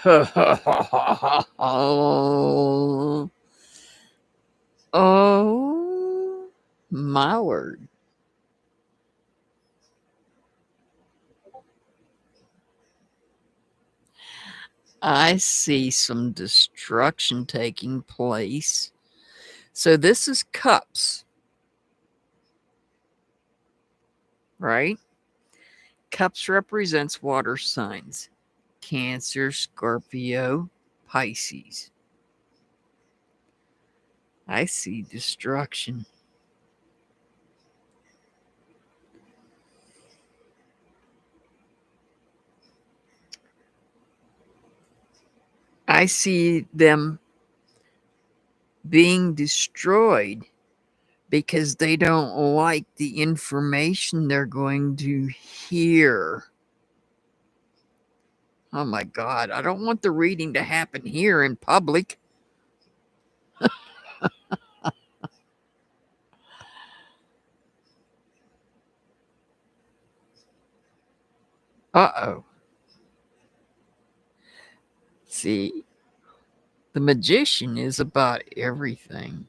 oh, my word. I see some destruction taking place. So this is cups, right? Cups represents water signs. Cancer, Scorpio, Pisces. I see destruction. I see them being destroyed because they don't like the information they're going to hear. Oh my God, I don't want the reading to happen here in public. Uh-oh. See, the magician is about everything.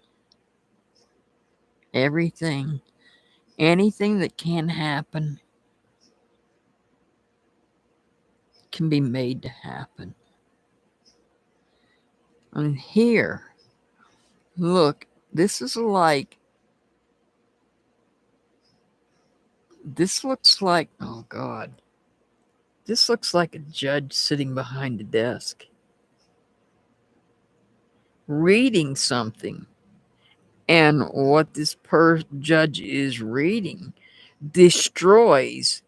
Everything. Anything that can happen can be made to happen. And here, look, this is like, this looks like, oh God, this looks like a judge sitting behind a desk, reading something. And what this judge is reading destroys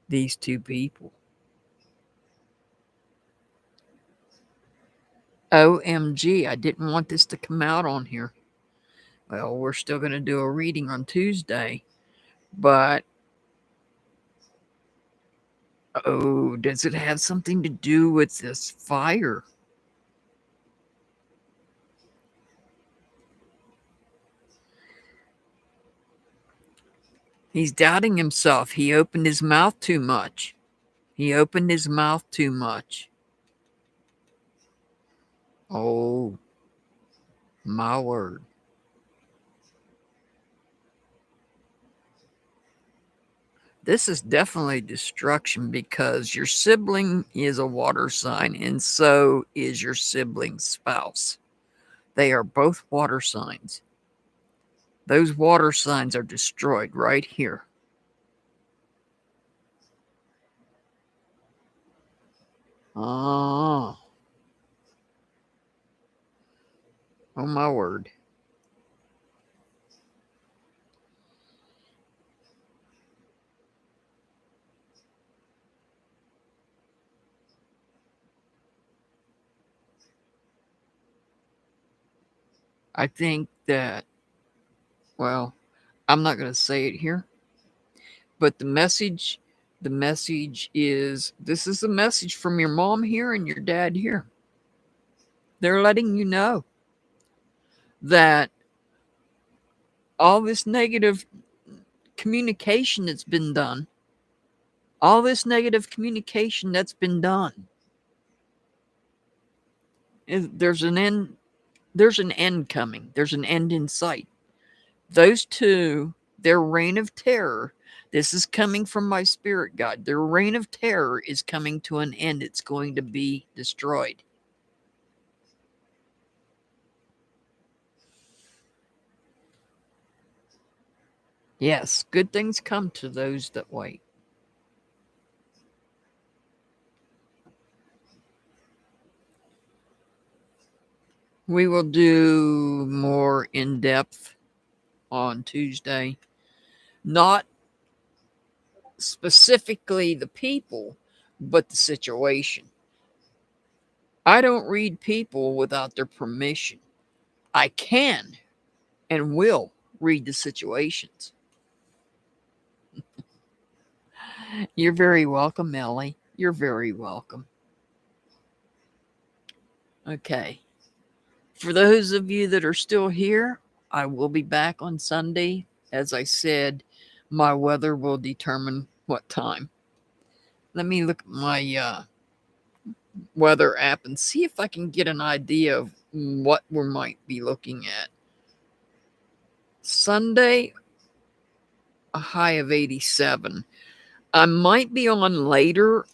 these two people. OMG, I didn't want this to come out on here. Well, we're still going to do a reading on Tuesday, but oh, does it have something to do with this fire? He's doubting himself. He opened his mouth too much. He opened his mouth too much. Oh, my word. This is definitely destruction because your sibling is a water sign and so is your sibling's spouse. They are both water signs. Those water signs are destroyed right here. Oh, oh my word. I think that, well, I'm not going to say it here, but the message is, this is the message from your mom here and your dad here. They're letting you know that all this negative communication that's been done, all this negative communication that's been done, there's an end. There's an end coming. There's an end in sight. Those two, their reign of terror, this is coming from my spirit guide. Their reign of terror is coming to an end. It's going to be destroyed. Yes, good things come to those that wait. We will do more in depth on Tuesday. not specifically the people, but the situation. I don't read people without their permission. I can and will read the situations. You're very welcome, Ellie. You're very welcome. Okay. For those of you that are still here, I will be back on Sunday. As I said, my weather will determine what time. Let me look at my weather app and see if I can get an idea of what we might be looking at. Sunday, a high of 87. I might be on later.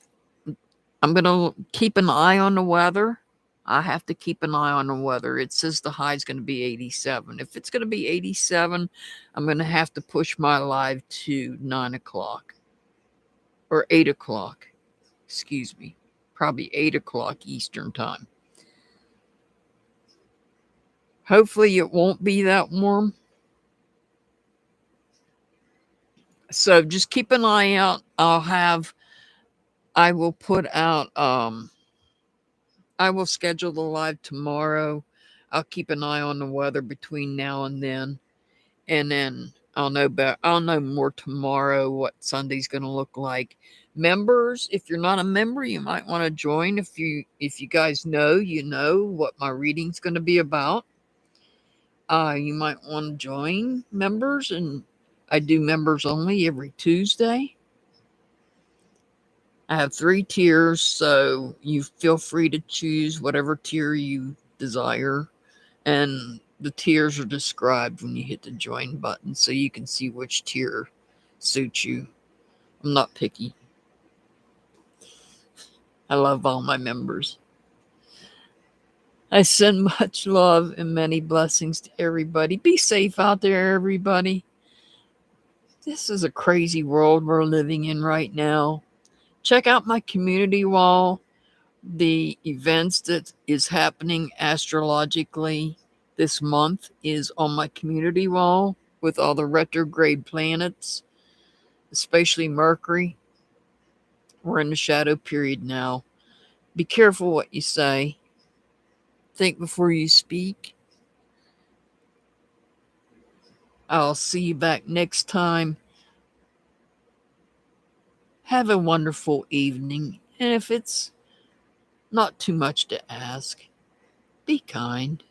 I'm going to keep an eye on the weather. I have to keep an eye on the weather. It says the high is going to be 87. If it's going to be 87, I'm going to have to push my live to 9 o'clock or 8 o'clock. Excuse me. Probably 8 o'clock Eastern time. Hopefully it won't be that warm. So just keep an eye out. I will put out, I will schedule the live tomorrow. I'll keep an eye on the weather between now and then I'll know more tomorrow what Sunday's going to look like. Members, if you're not a member, you might want to join. If you guys know, you know what my reading's going to be about. You might want to join members, and I do members only every Tuesday. I have 3 tiers, so you feel free to choose whatever tier you desire. And the tiers are described when you hit the join button, so you can see which tier suits you. I'm not picky. I love all my members. I send much love and many blessings to everybody. Be safe out there, everybody. This is a crazy world we're living in right now. Check out my community wall. The events that is happening astrologically this month is on my community wall with all the retrograde planets, especially Mercury. We're in the shadow period now. Be careful what you say. Think before you speak. I'll see you back next time. Have a wonderful evening. And if it's not too much to ask, be kind.